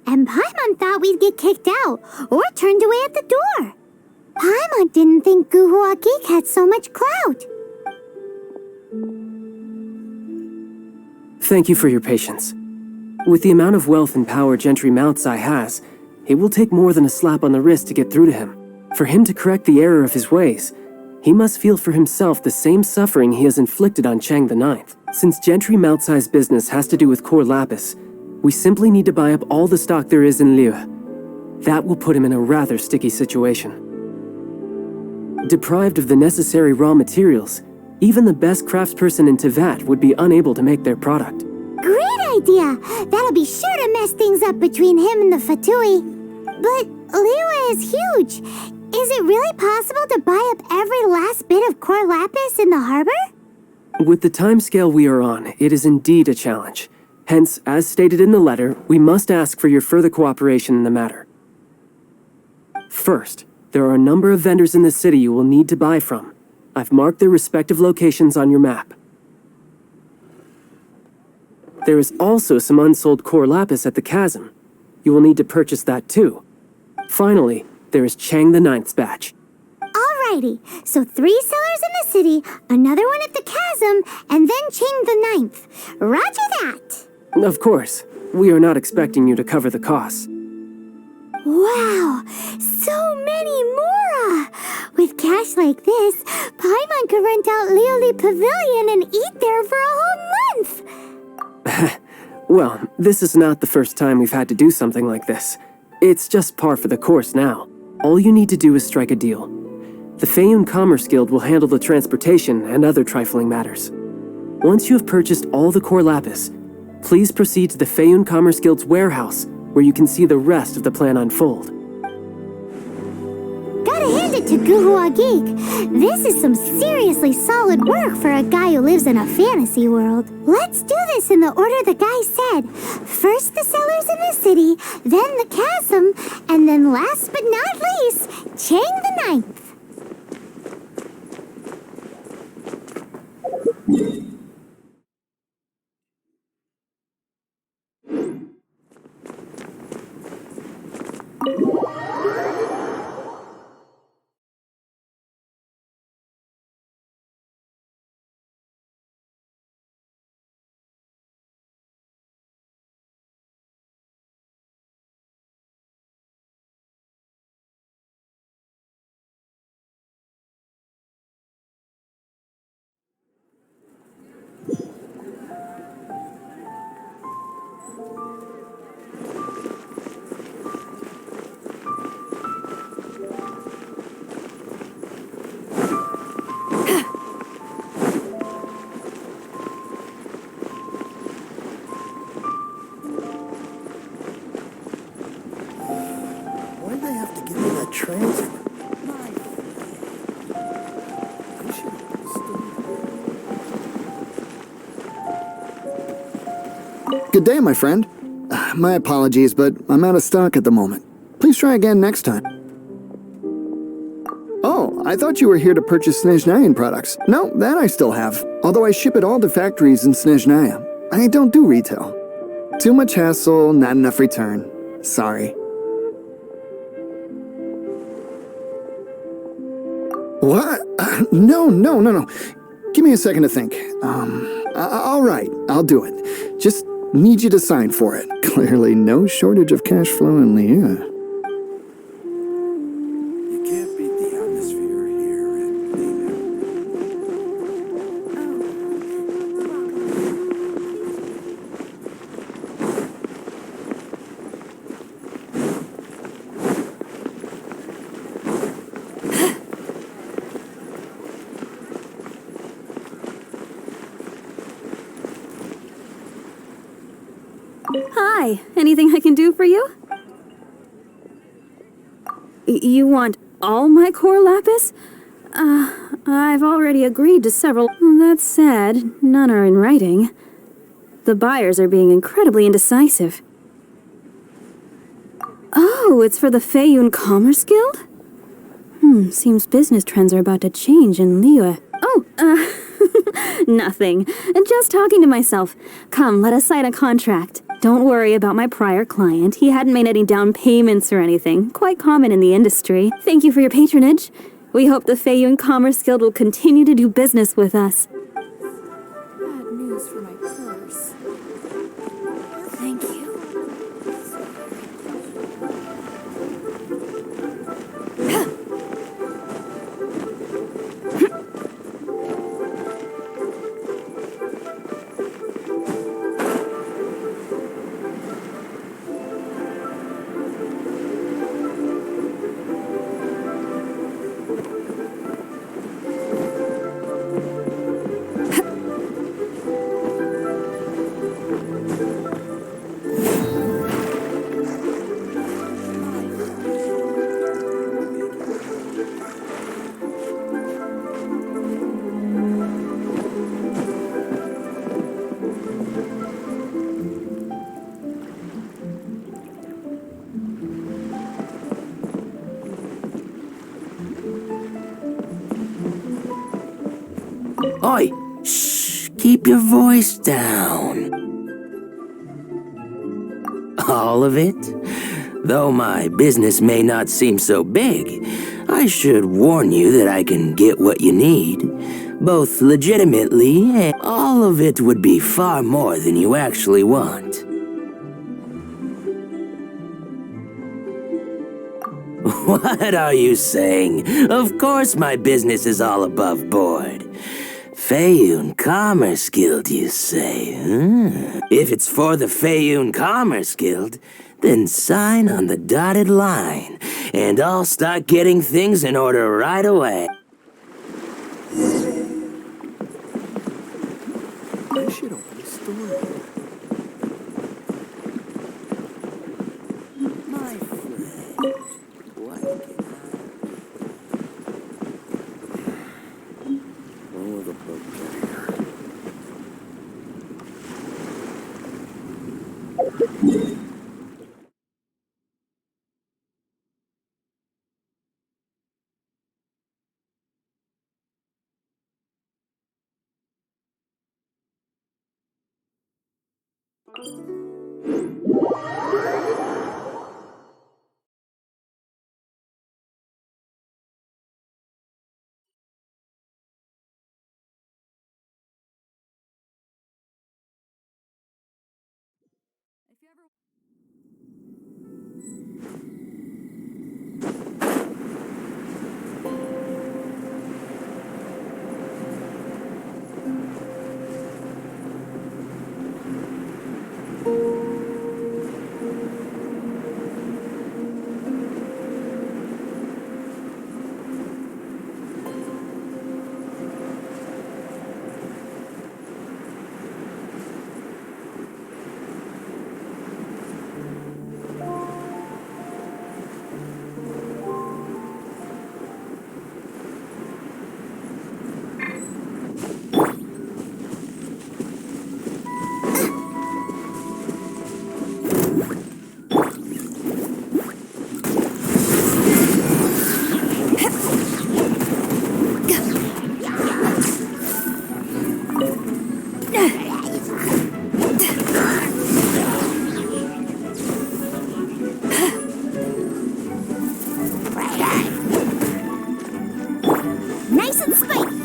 And Paimon thought we'd get kicked out, or turned away at the door. Paimon didn't think Guhuakik had so much clout. Thank you for your patience. With the amount of wealth and power Gentry Moutsai has, it will take more than a slap on the wrist to get through to him. For him to correct the error of his ways, he must feel for himself the same suffering he has inflicted on Chang the Ninth. Since Gentry Moutsai's business has to do with core lapis, we simply need to buy up all the stock there is in Liyue. That will put him in a rather sticky situation. Deprived of the necessary raw materials, even the best craftsperson in Tevat would be unable to make their product. Great idea! That'll be sure to mess things up between him and the Fatui. But Liyue is huge. Is it really possible to buy up every last bit of core lapis in the harbor? With the timescale we are on, it is indeed a challenge. Hence, as stated in the letter, we must ask for your further cooperation in the matter. First, there are a number of vendors in the city you will need to buy from. I've marked their respective locations on your map. There is also some unsold core lapis at the chasm. You will need to purchase that too. Finally, there is Chang the Ninth's batch. Alrighty, so 3 sellers in the city, another one at the chasm, and then Chang the Ninth. Roger that! Of course, we are not expecting you to cover the costs. Wow, so many more! With cash like this, Paimon could rent out Lioli Pavilion and eat there for a whole month! Well, this is not the first time we've had to do something like this. It's just par for the course now. All you need to do is strike a deal. The Feiyun Commerce Guild will handle the transportation and other trifling matters. Once you have purchased all the core lapis, please proceed to the Feiyun Commerce Guild's warehouse, where you can see the rest of the plan unfold. Gotta hand it to Guhua Geek. This is some seriously solid work for a guy who lives in a fantasy world. Let's do this in the order the guy said. First the sellers in the city, then the chasm, and then last but not least, Chang the Ninth. Why'd they have to give me that transfer? Good day, my friend. My apologies, but I'm out of stock at the moment. Please try again next time. Oh, I thought you were here to purchase Snezhnayan products. No, that I still have. Although I ship at all the factories in Snezhnaya. I don't do retail. Too much hassle, not enough return. Sorry. What? No. Give me a second to think. All right, I'll do it. Just need you to sign for it. Clearly no shortage of cash flow in Liyue. You can't beat the atmosphere here at Liyue. Hi, anything I can do for you? You want all my core lapis? I've already agreed to several. That said, none are in writing. The buyers are being incredibly indecisive. Oh, it's for the Feiyun Commerce Guild? Seems business trends are about to change in Liyue. Oh, nothing. Just talking to myself. Come, let us sign a contract. Don't worry about my prior client. He hadn't made any down payments or anything. Quite common in the industry. Thank you for your patronage. We hope the Feiyun Commerce Guild will continue to do business with us. Bad news use for my purse. Thank you. Oi! Shh! Keep your voice down. All of it? Though my business may not seem so big, I should warn you that I can get what you need. Both legitimately, and all of it would be far more than you actually want. What are you saying? Of course my business is all above board. Feiyun Commerce Guild, you say? If it's for the Feiyun Commerce Guild, then sign on the dotted line, and I'll start getting things in order right away. I should open a store. My friend, what can Oh, the book carrier. Nice and spicy.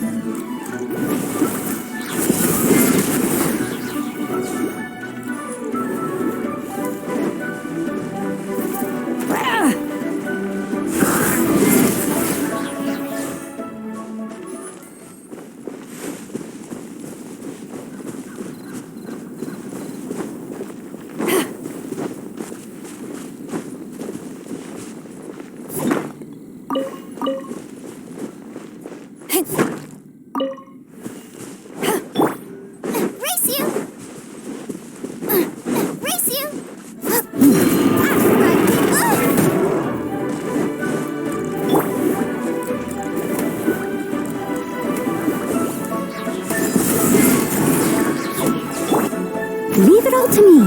Race you! Race you! Leave it all to me.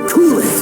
Cool it!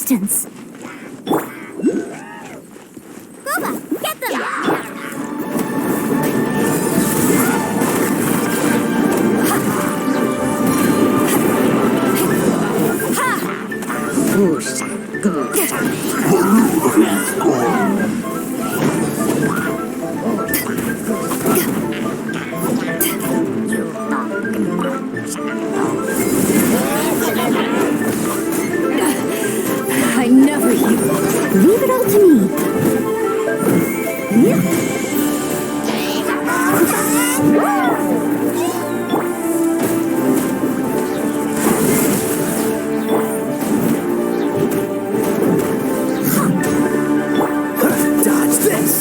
assistance. Gooba, get them! I never yield. Leave it all to me. Dodge this!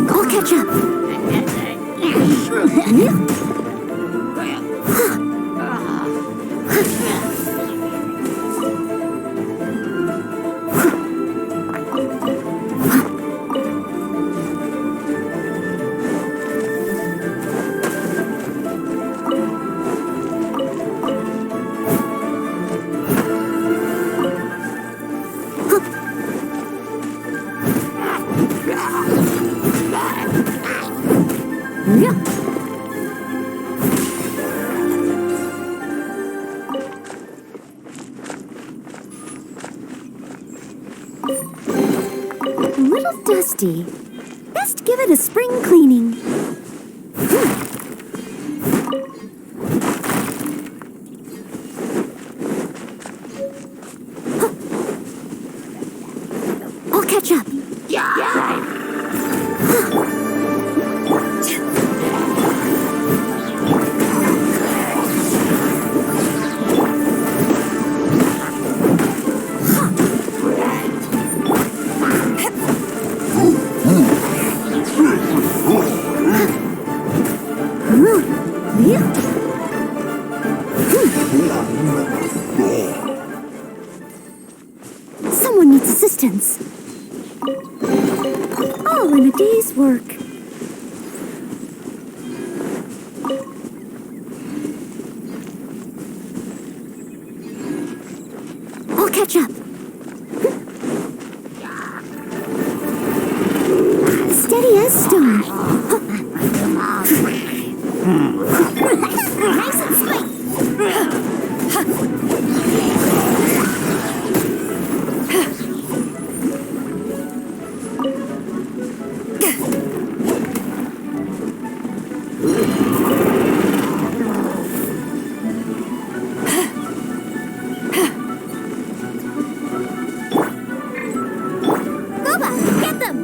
I'll catch up. A little dusty. Best give it a spring cleaning. I'll catch up. Someone needs assistance. All in a day's work. I'll catch up. Steady as stone. Nice and slick. Gooba, get them!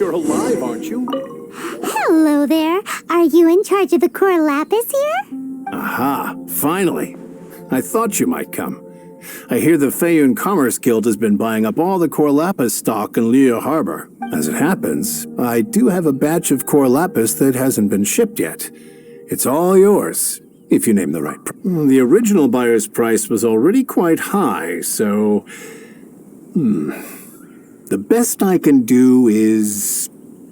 you're alive, aren't you? Hello there. Are you in charge of the core lapis here? Aha, finally. I thought you might come. I hear the Feiyun Commerce Guild has been buying up all the core lapis stock in Liyue Harbor. As it happens, I do have a batch of core lapis that hasn't been shipped yet. It's all yours, if you name the right price. The original buyer's price was already quite high, so... The best I can do is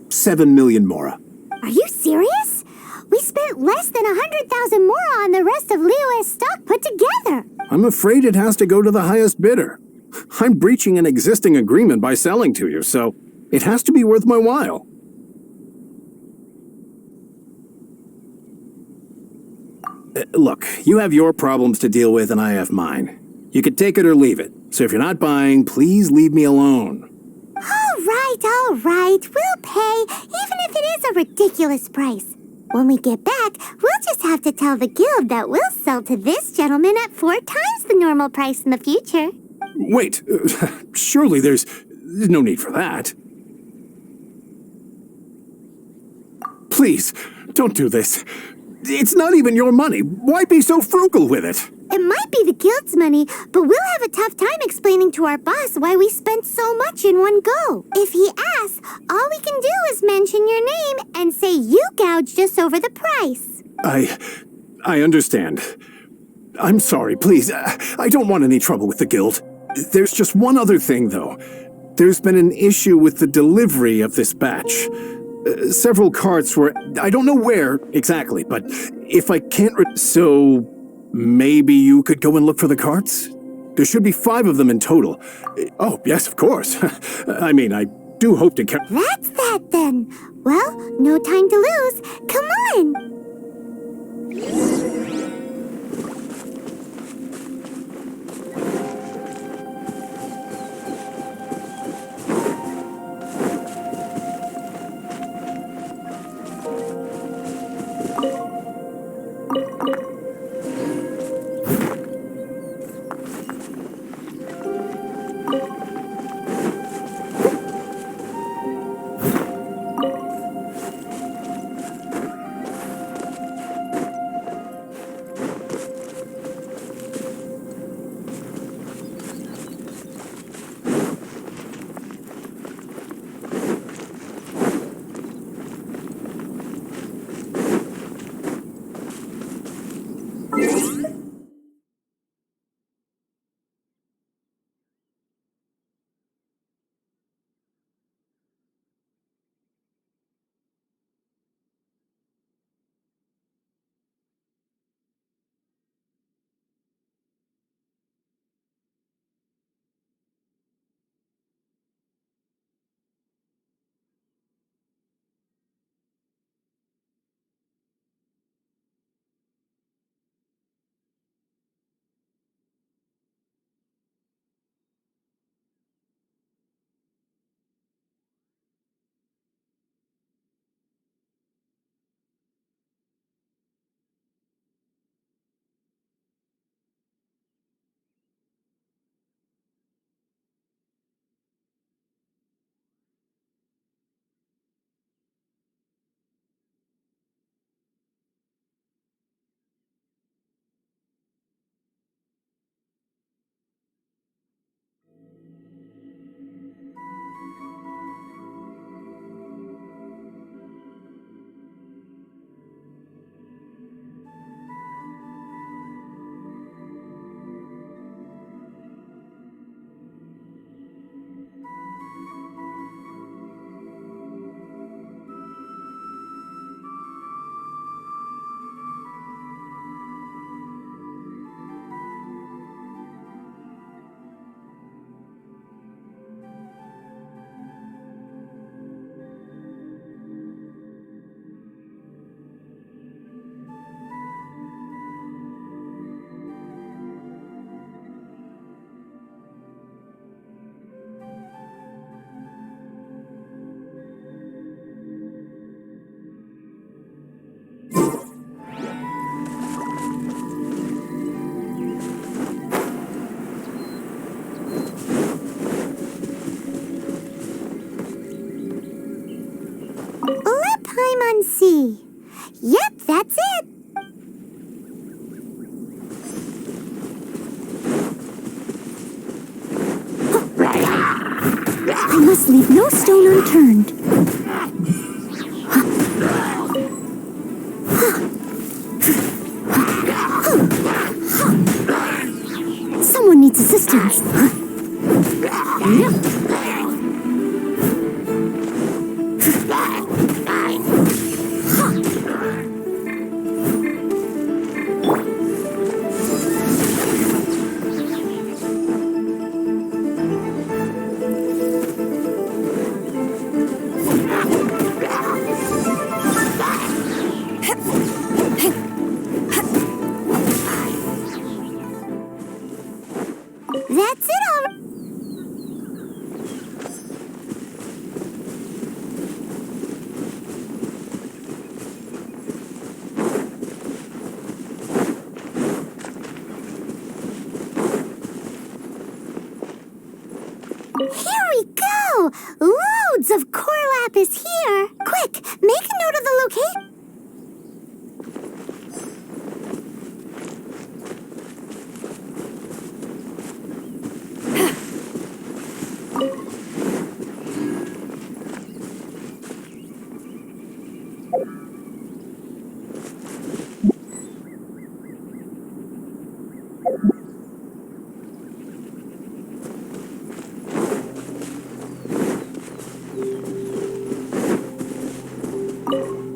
7 million mora. Are you serious? We spent less than 100,000 more on the rest of Liyue's stock put together. I'm afraid it has to go to the highest bidder. I'm breaching an existing agreement by selling to you, so it has to be worth my while. Look, you have your problems to deal with and I have mine. You can take it or leave it. So if you're not buying, please leave me alone. All right. We'll pay, even if it is a ridiculous price. When we get back, we'll just have to tell the guild that we'll sell to this gentleman at 4 times the normal price in the future. Wait, surely there's no need for that. Please, don't do this. It's not even your money. Why be so frugal with it? It might be the guild's money, but we'll have a tough time explaining to our boss why we spent so much in one go. If he asks, all we can do is mention your name and say you gouged us over the price. I understand. I'm sorry, please. I don't want any trouble with the guild. There's just one other thing, though. There's been an issue with the delivery of this batch. Several carts were... I don't know where exactly, but if I can't... So... maybe you could go and look for the carts? There should be 5 of them in total. Oh, yes, of course. I mean, I do hope to catch... That's that, then. Well, no time to lose. Come on! must leave no stone unturned. Someone needs assistance. That's it all. Here we go! Loads of core lapis here! Quick, make a note of the location.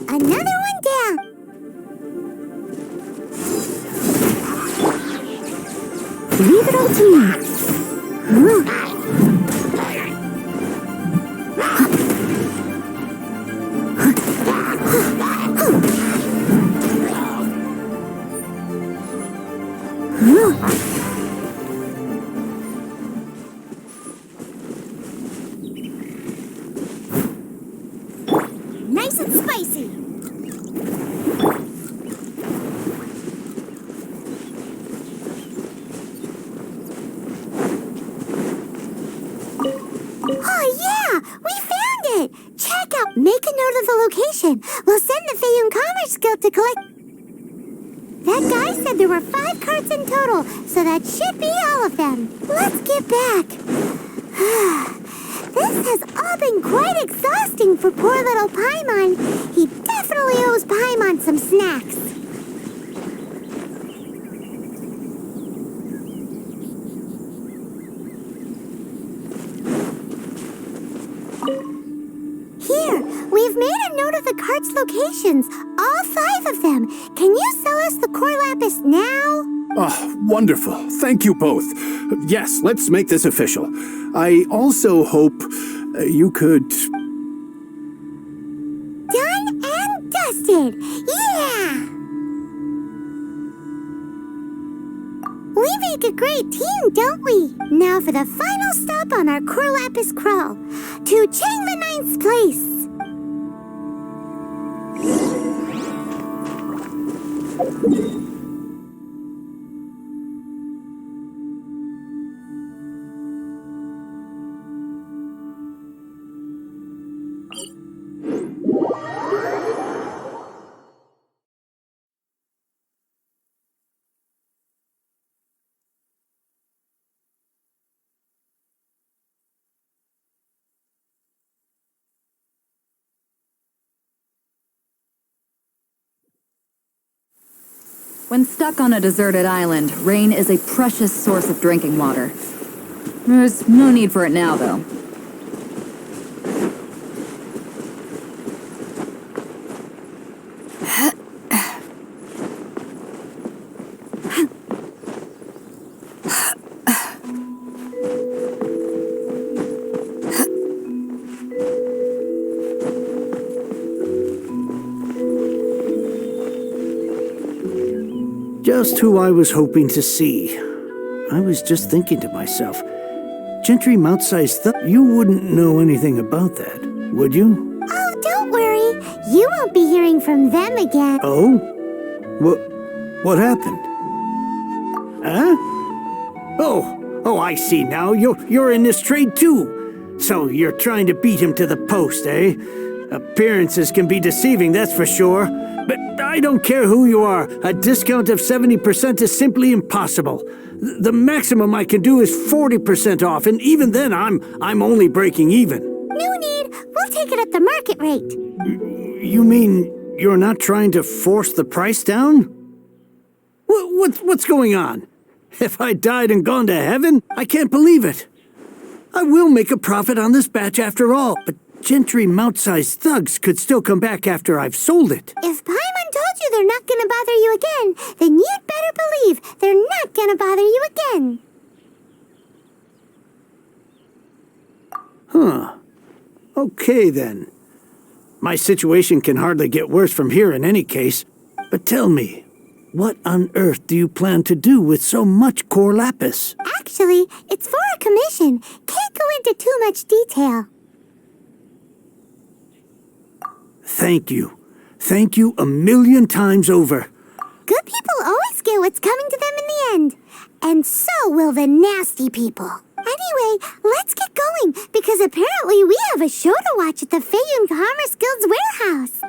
Another one down. Leave it all to me. Nice and spicy. Oh yeah, we found it. Check out. Make a note of the location. We'll send the Fayun Commerce Guild to collect. That guy said there were 5 carts in total, so that should be all of them. Let's get back. This has all been quite exhausting for poor little Paimon. He definitely owes Paimon some snacks. Here, we've made a note of the cart's locations, all 5 of them. Can you sell us the core lapis now? Oh, wonderful. Thank you both. Yes, let's make this official. I also hope you could... Done and dusted! Yeah! We make a great team, don't we? Now for the final stop on our core lapis crawl. To Chang the Ninth's place. When stuck on a deserted island, rain is a precious source of drinking water. There's no need for it now, though. Just who I was hoping to see. I was just thinking to myself, Gentry Mount-sized you wouldn't know anything about that, would you? Oh, don't worry. You won't be hearing from them again. Oh? What happened? Huh? Oh, I see now. You're in this trade too. So you're trying to beat him to the post, eh? Appearances can be deceiving, that's for sure. But I don't care who you are. A discount of 70% is simply impossible. The maximum I can do is 40% off, and even then I'm only breaking even. No need. We'll take it at the market rate. You mean you're not trying to force the price down? What's going on? If I died and gone to heaven? I can't believe it. I will make a profit on this batch after all, but gentry mount-sized thugs could still come back after I've sold it. If Paimon told you they're not gonna bother you again, then you'd better believe they're not gonna bother you again. Huh. Okay, then. My situation can hardly get worse from here in any case. But tell me, what on earth do you plan to do with so much core lapis? Actually, it's for a commission. Can't go into too much detail. Thank you. Thank you a million times over. Good people always get what's coming to them in the end. And so will the nasty people. Anyway, let's get going, because apparently we have a show to watch at the Feiyun Commerce Guild's warehouse.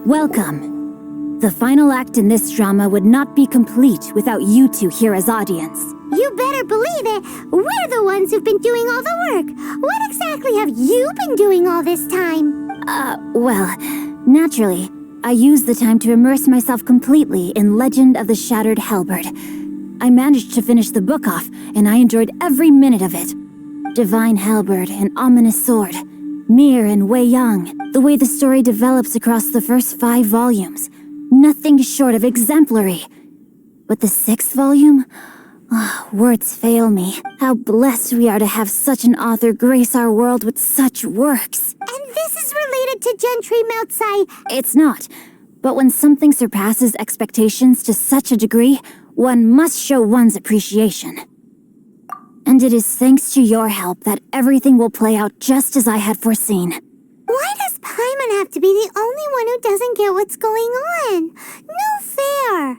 Welcome. The final act in this drama would not be complete without you two here as audience. You better believe it. We're the ones who've been doing all the work. What exactly have you been doing all this time? Well, naturally, I used the time to immerse myself completely in Legend of the Shattered Halberd. I managed to finish the book off, and I enjoyed every minute of it. Divine Halberd, an ominous sword. Mir and Wei Yang, the way the story develops across the first 5 volumes. Nothing short of exemplary. But the 6th volume? Words fail me. How blessed we are to have such an author grace our world with such works. And this is related to Gentry Moutsai. It's not. But when something surpasses expectations to such a degree, one must show one's appreciation. And it is thanks to your help that everything will play out just as I had foreseen. Why does Paimon have to be the only one who doesn't get what's going on? No fair.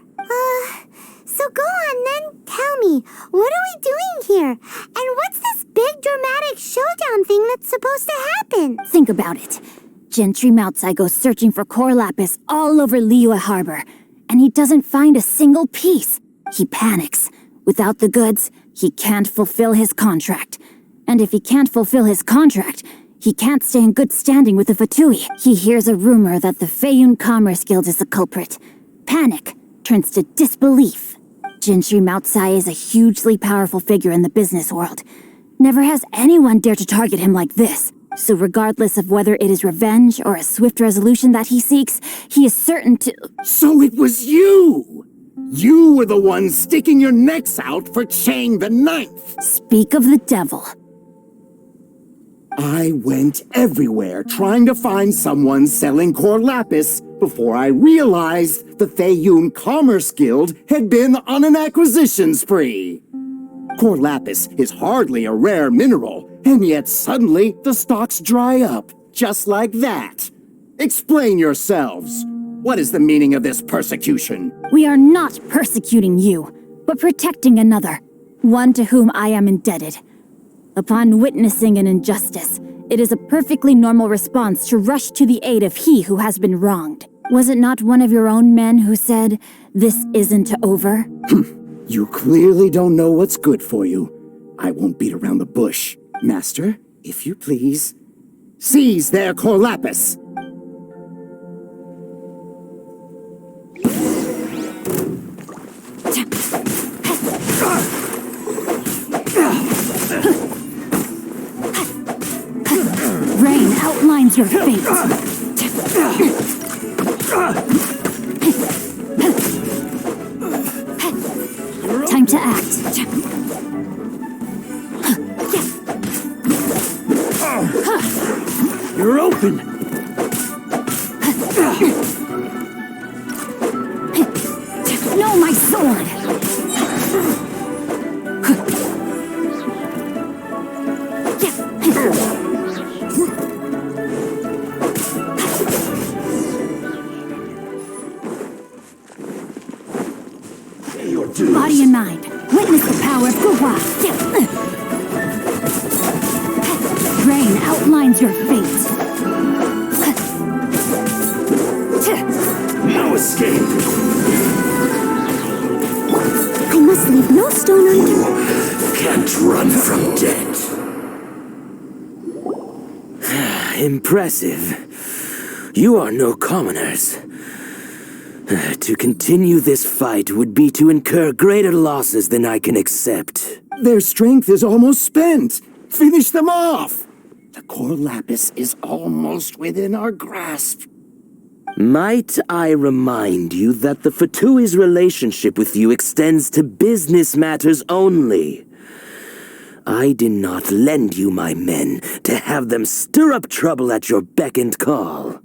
So go on then, tell me, what are we doing here? And what's this big dramatic showdown thing that's supposed to happen? Think about it. Gentry Moutsai goes searching for core lapis all over Liyue Harbor, and he doesn't find a single piece. He panics. Without the goods, he can't fulfill his contract. And if he can't fulfill his contract, he can't stay in good standing with the Fatui. He hears a rumor that the Feiyun Commerce Guild is the culprit. Panic turns to disbelief. Gentry Moutsai is a hugely powerful figure in the business world. Never has anyone dared to target him like this. So regardless of whether it is revenge or a swift resolution that he seeks, he is certain to— So it was you! You were the one sticking your necks out for Chang the Ninth! Speak of the devil. I went everywhere trying to find someone selling core lapis before I realized the Feiyun Commerce Guild had been on an acquisition spree. Core lapis is hardly a rare mineral, and yet suddenly the stocks dry up, just like that. Explain yourselves. What is the meaning of this persecution? We are not persecuting you, but protecting another, one to whom I am indebted. Upon witnessing an injustice, it is a perfectly normal response to rush to the aid of he who has been wronged. Was it not one of your own men who said, "This isn't over"? You clearly don't know what's good for you. I won't beat around the bush. Master, if you please, seize their core lapis. outlines your fate. Time to act. You're open! No, my sword! Body and mind, witness the power of Guhua. Rain outlines your fate. No escape! I must leave no stone unturned. Can't run from death. Impressive. You are no commoners. To continue this fight would be to incur greater losses than I can accept. Their strength is almost spent. Finish them off! The core lapis is almost within our grasp. Might I remind you that the Fatui's relationship with you extends to business matters only? I did not lend you my men to have them stir up trouble at your beck and call.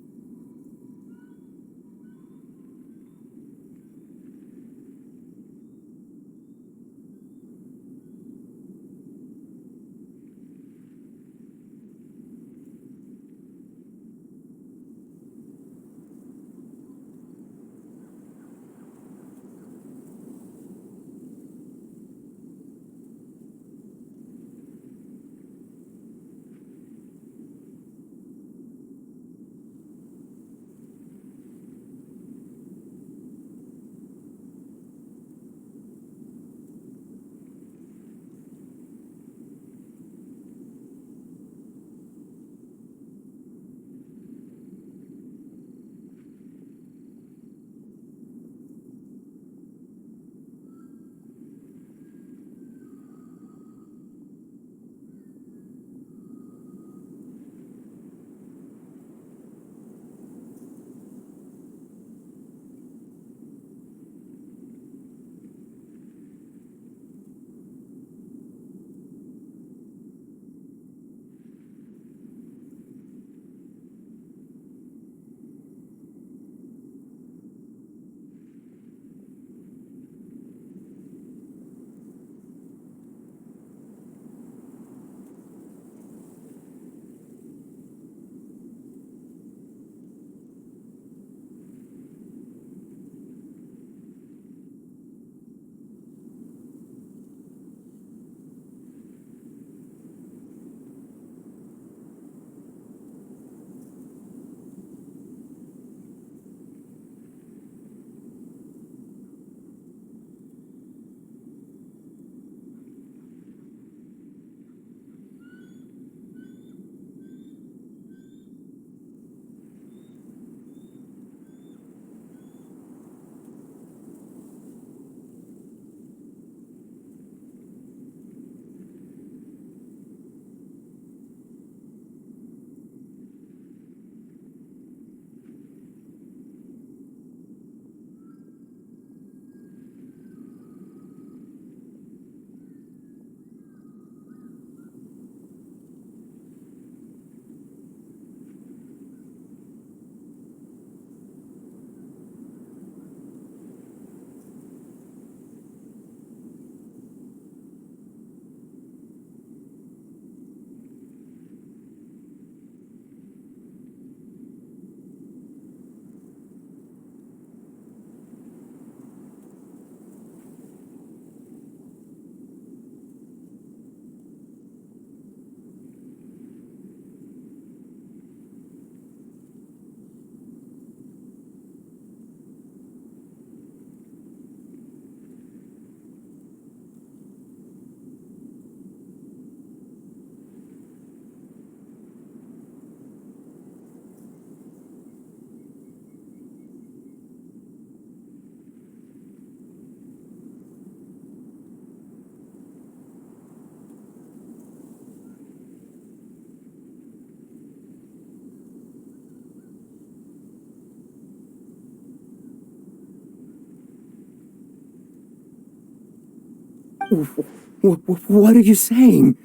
What are you saying?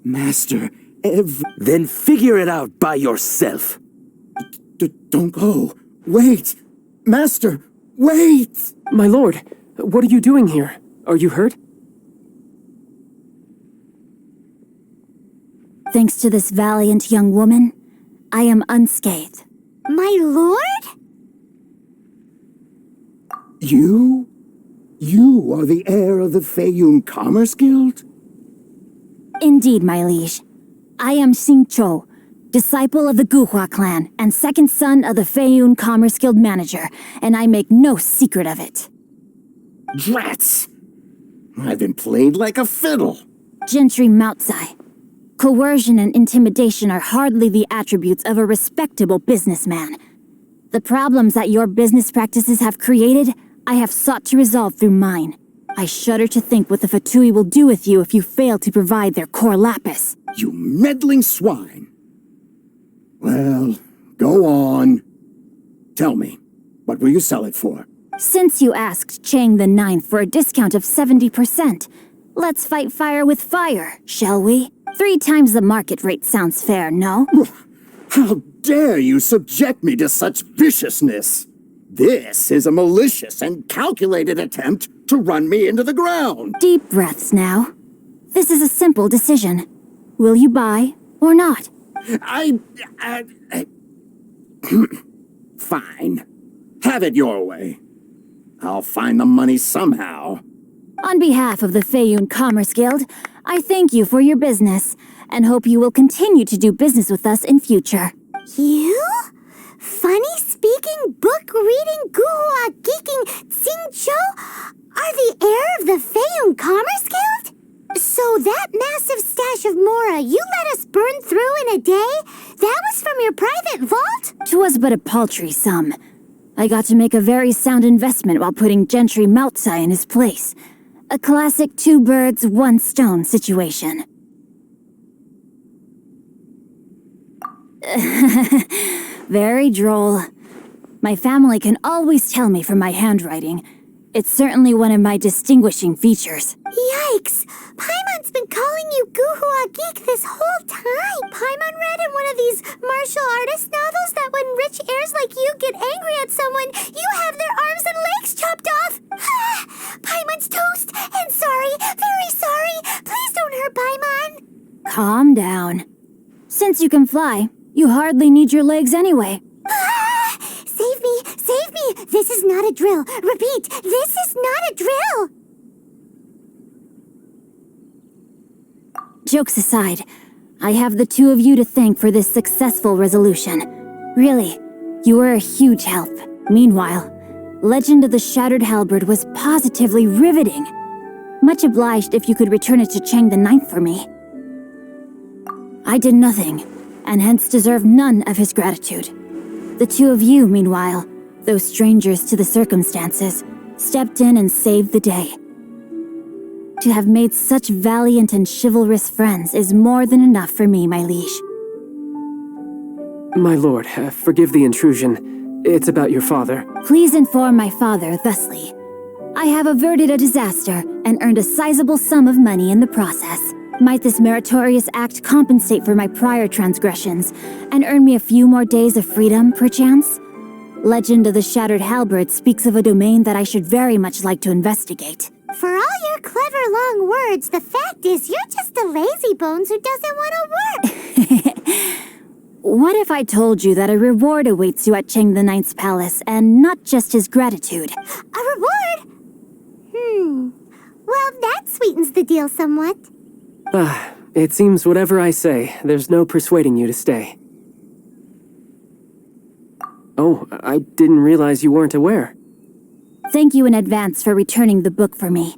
Master, Then figure it out by yourself. Don't go. Wait! Master, wait! My lord, what are you doing here? Are you hurt? Thanks to this valiant young woman, I am unscathed. My lord? You? You are the heir of the Feiyun Commerce Guild? Indeed, my liege. I am Xing Chou, disciple of the Guhua clan and second son of the Feiyun Commerce Guild manager, and I make no secret of it. Drats! I've been played like a fiddle. Gentry Moutsai. Coercion and intimidation are hardly the attributes of a respectable businessman. The problems that your business practices have created, I have sought to resolve through mine. I shudder to think what the Fatui will do with you if you fail to provide their core lapis. You meddling swine! Well, go on. Tell me, what will you sell it for? Since you asked Chang the Ninth for a discount of 70%, let's fight fire with fire, shall we? 3 times the market rate sounds fair, no? How dare you subject me to such viciousness? This is a malicious and calculated attempt to run me into the ground. Deep breaths now. This is a simple decision. Will you buy or not? Fine. Have it your way. I'll find the money somehow. On behalf of the Feiyun Commerce Guild, I thank you for your business and hope you will continue to do business with us in future. You? Funny speaking, book reading, guhua geeking Xing Chou are the heir of the Feiyun Commerce Guild? So that massive stash of Mora you let us burn through in a day? That was from your private vault? 'Twas but a paltry sum. I got to make a very sound investment while putting Gentry Moutsai in his place. A classic 2 birds, 1 stone situation. Very droll. My family can always tell me from my handwriting. It's certainly one of my distinguishing features. Yikes! Paimon's been calling you Guhua Geek this whole time. Paimon read in one of these martial artist novels that when rich heirs like you get angry at someone, you have their arms and legs chopped off. Paimon's toast, and sorry, very sorry. Please don't hurt Paimon. Calm down. Since you can fly, you hardly need your legs anyway. Save me! Save me! This is not a drill. Repeat, this is not a drill! Jokes aside, I have the 2 of you to thank for this successful resolution. Really, you were a huge help. Meanwhile, Legend of the Shattered Halberd was positively riveting. Much obliged if you could return it to Chang the Ninth for me. I did nothing, and hence deserve none of his gratitude. The 2 of you, meanwhile, though strangers to the circumstances, stepped in and saved the day. To have made such valiant and chivalrous friends is more than enough for me, my liege. My lord, forgive the intrusion. It's about your father. Please inform my father thusly. I have averted a disaster and earned a sizable sum of money in the process. Might this meritorious act compensate for my prior transgressions and earn me a few more days of freedom, perchance? Legend of the Shattered Halberd speaks of a domain that I should very much like to investigate. For all your clever long words, the fact is you're just a lazy bones who doesn't want to work. What if I told you that a reward awaits you at Chang the Ninth's palace, and not just his gratitude? A reward? Well, that sweetens the deal somewhat. It seems whatever I say, there's no persuading you to stay. Oh, I didn't realize you weren't aware. Thank you in advance for returning the book for me.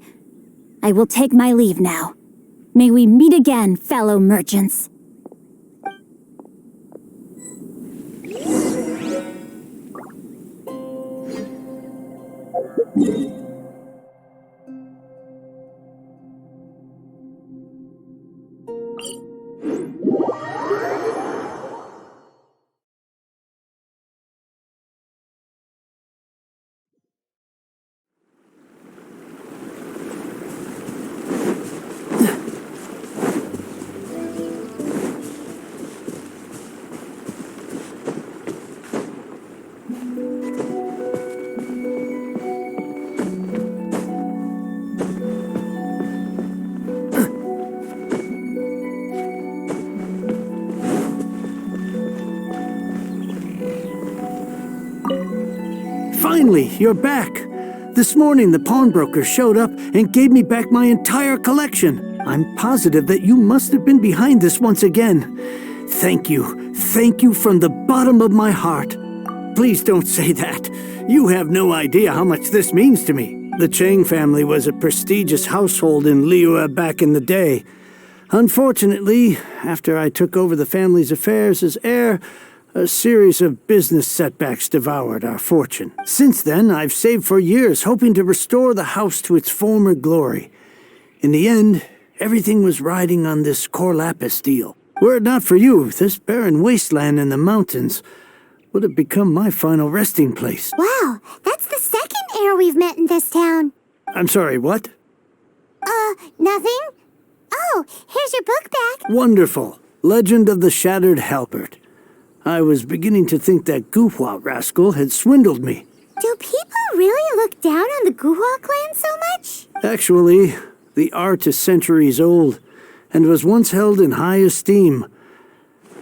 I will take my leave now. May we meet again, fellow merchants. Finally, you're back. This morning, the pawnbroker showed up and gave me back my entire collection. I'm positive that you must have been behind this once again. Thank you. Thank you from the bottom of my heart. Please don't say that. You have no idea how much this means to me. The Chang family was a prestigious household in Liyue back in the day. Unfortunately, after I took over the family's affairs as heir, a series of business setbacks devoured our fortune. Since then, I've saved for years, hoping to restore the house to its former glory. In the end, everything was riding on this Corlapis deal. Were it not for you, this barren wasteland in the mountains would have become my final resting place. Wow, that's the second heir we've met in this town. I'm sorry, what? Nothing? Oh, here's your book back. Wonderful. Legend of the Shattered Halberd. I was beginning to think that Guhua rascal had swindled me. Do people really look down on the Guhua clan so much? Actually, the art is centuries old and was once held in high esteem.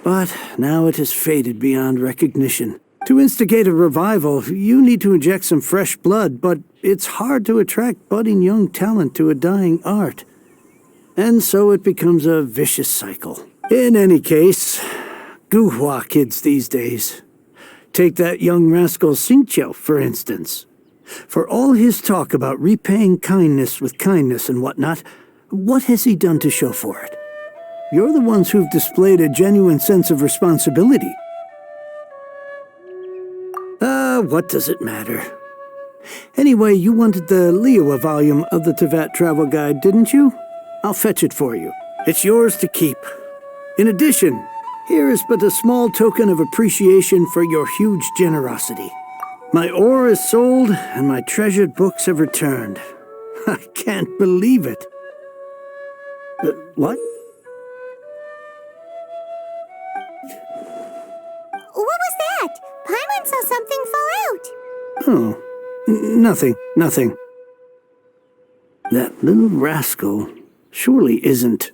But now it has faded beyond recognition. To instigate a revival, you need to inject some fresh blood, but it's hard to attract budding young talent to a dying art. And so it becomes a vicious cycle. In any case, Guhua kids these days. Take that young rascal Xingqiu, for instance. For all his talk about repaying kindness with kindness and whatnot, what has he done to show for it? You're the ones who've displayed a genuine sense of responsibility. What does it matter? Anyway, you wanted the Liyue volume of the Tevat Travel Guide, didn't you? I'll fetch it for you. It's yours to keep. In addition, here is but a small token of appreciation for your huge generosity. My ore is sold, and my treasured books have returned. I can't believe it. What? What was that? Paimon saw something fall out. Oh, nothing. That little rascal surely isn't.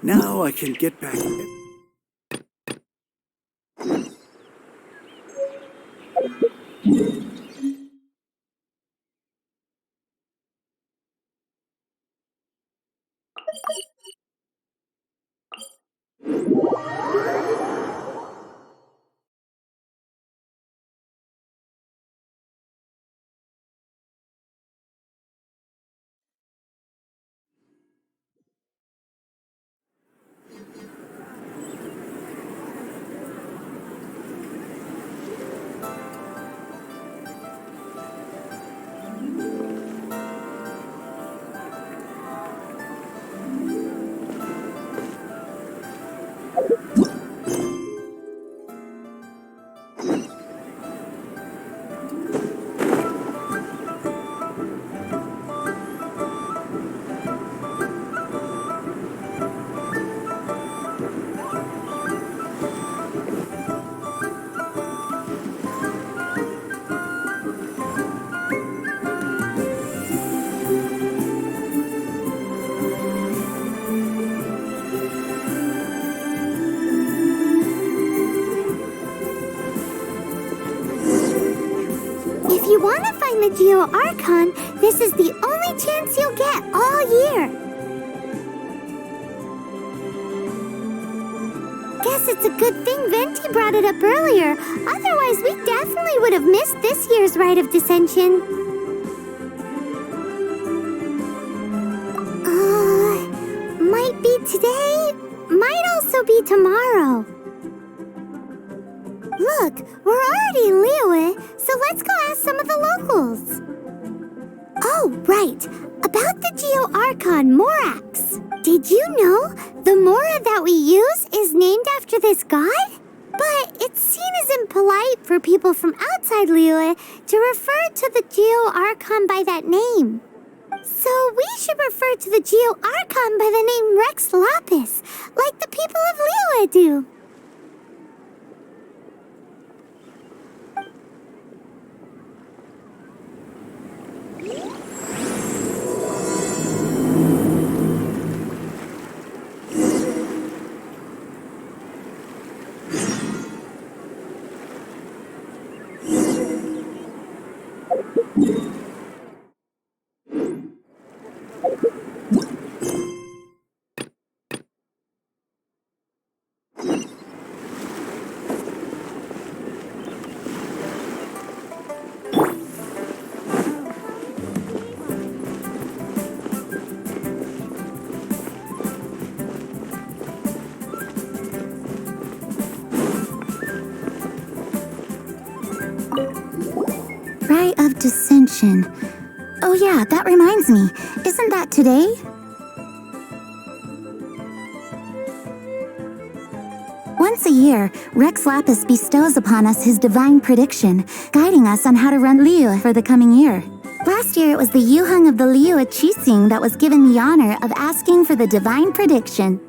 Now I can get back. If you want to find the Geo Archon, this is the only chance you'll get all year. Guess it's a good thing Venti brought it up earlier. Otherwise, we definitely would have missed this year's Rite of Dissension. Might be today, might also be tomorrow. Look, we're already in Liyue, so let's go ask some of the locals. Oh, right. About the Geo Archon Morax. Did you know the Mora that we use is named after this god? But it's seen as impolite for people from outside Liyue to refer to the Geo Archon by that name. So we should refer to the Geo Archon by the name Rex Lapis, like the people of Liyue do. Genshin. Oh yeah, that reminds me. Isn't that today? That reminds me. Isn't that today? Once a year, Rex Lapis bestows upon us his divine prediction, guiding us on how to run Liyue for the coming year. Last year, it was the Yuheng of the Liyue Qixing that was given the honor of asking for the divine prediction.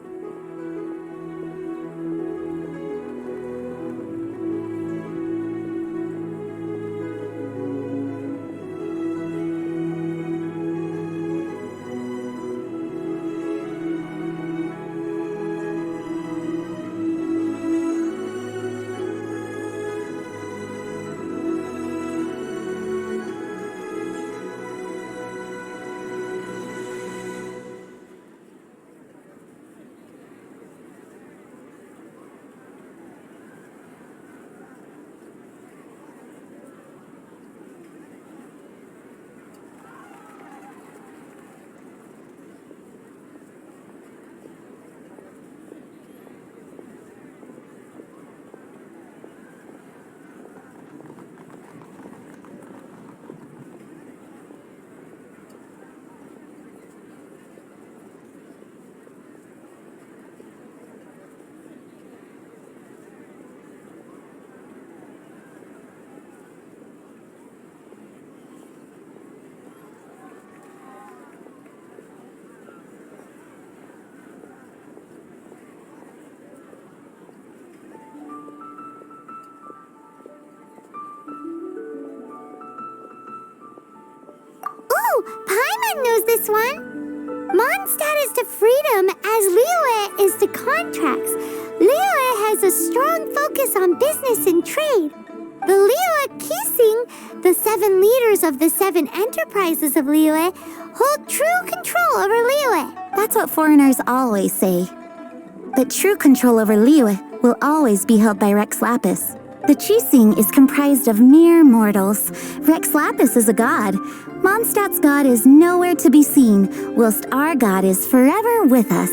Paimon knows this one. Mondstadt is to freedom as Liyue is to contracts. Liyue has a strong focus on business and trade. The Liyue Qixing, the 7 leaders of the 7 enterprises of Liyue, hold true control over Liyue. That's what foreigners always say. But true control over Liyue will always be held by Rex Lapis. The Qixing is comprised of mere mortals. Rex Lapis is a god. Mondstadt's god is nowhere to be seen, whilst our god is forever with us.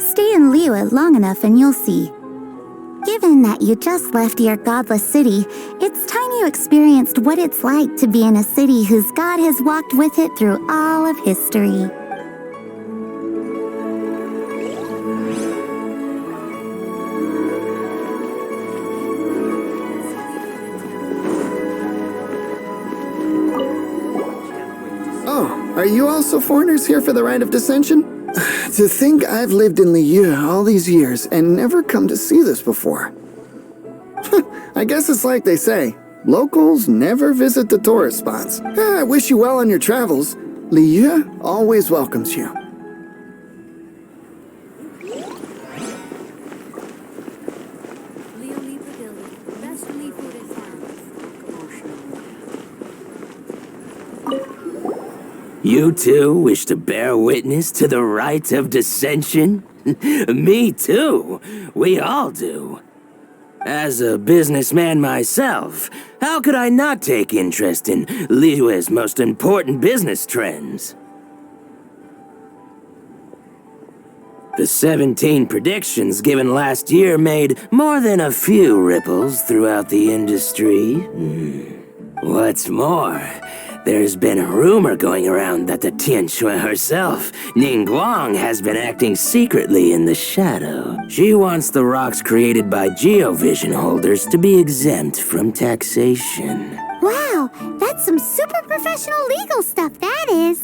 Stay in Liyue long enough and you'll see. Given that you just left your godless city, it's time you experienced what it's like to be in a city whose god has walked with it through all of history. Oh, are you also foreigners here for the Rite of Dissension? To think I've lived in Liyue all these years and never come to see this before. I guess it's like they say, locals never visit the tourist spots. I wish you well on your travels. Liyue always welcomes you. You too wish to bear witness to the rite of dissension? Me too. We all do. As a businessman myself, how could I not take interest in Liyue's most important business trends? The 17 predictions given last year made more than a few ripples throughout the industry. What's more, there's been a rumor going around that the Tianshui herself, Ningguang, has been acting secretly in the shadow. She wants the rocks created by geovision holders to be exempt from taxation. Wow, that's some super professional legal stuff, that is.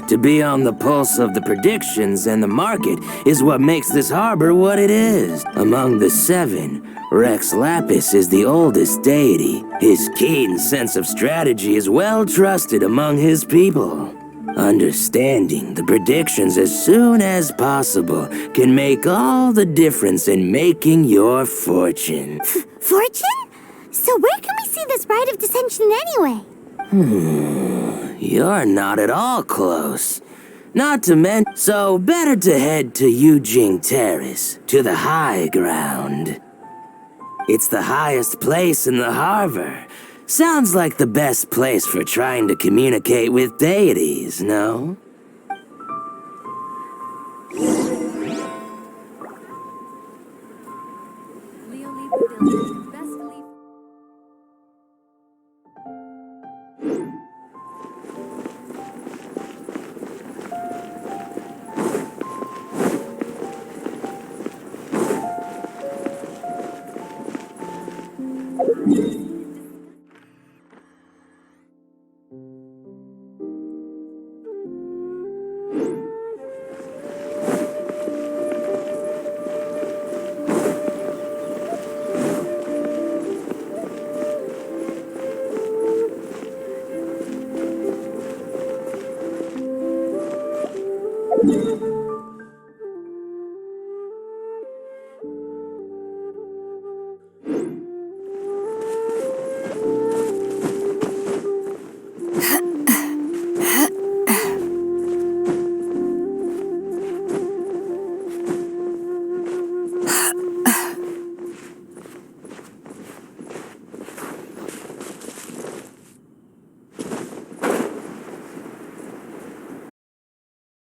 To be on the pulse of the predictions and the market is what makes this harbor what it is. Among the 7, Rex Lapis is the oldest deity. His keen sense of strategy is well trusted among his people. Understanding the predictions as soon as possible can make all the difference in making your fortune. Fortune? So where can we see this Rite of Dissension anyway? You're not at all close. Not to mention, so better to head to Yujing Terrace, to the high ground. It's the highest place in the harbor. Sounds like the best place for trying to communicate with deities, no?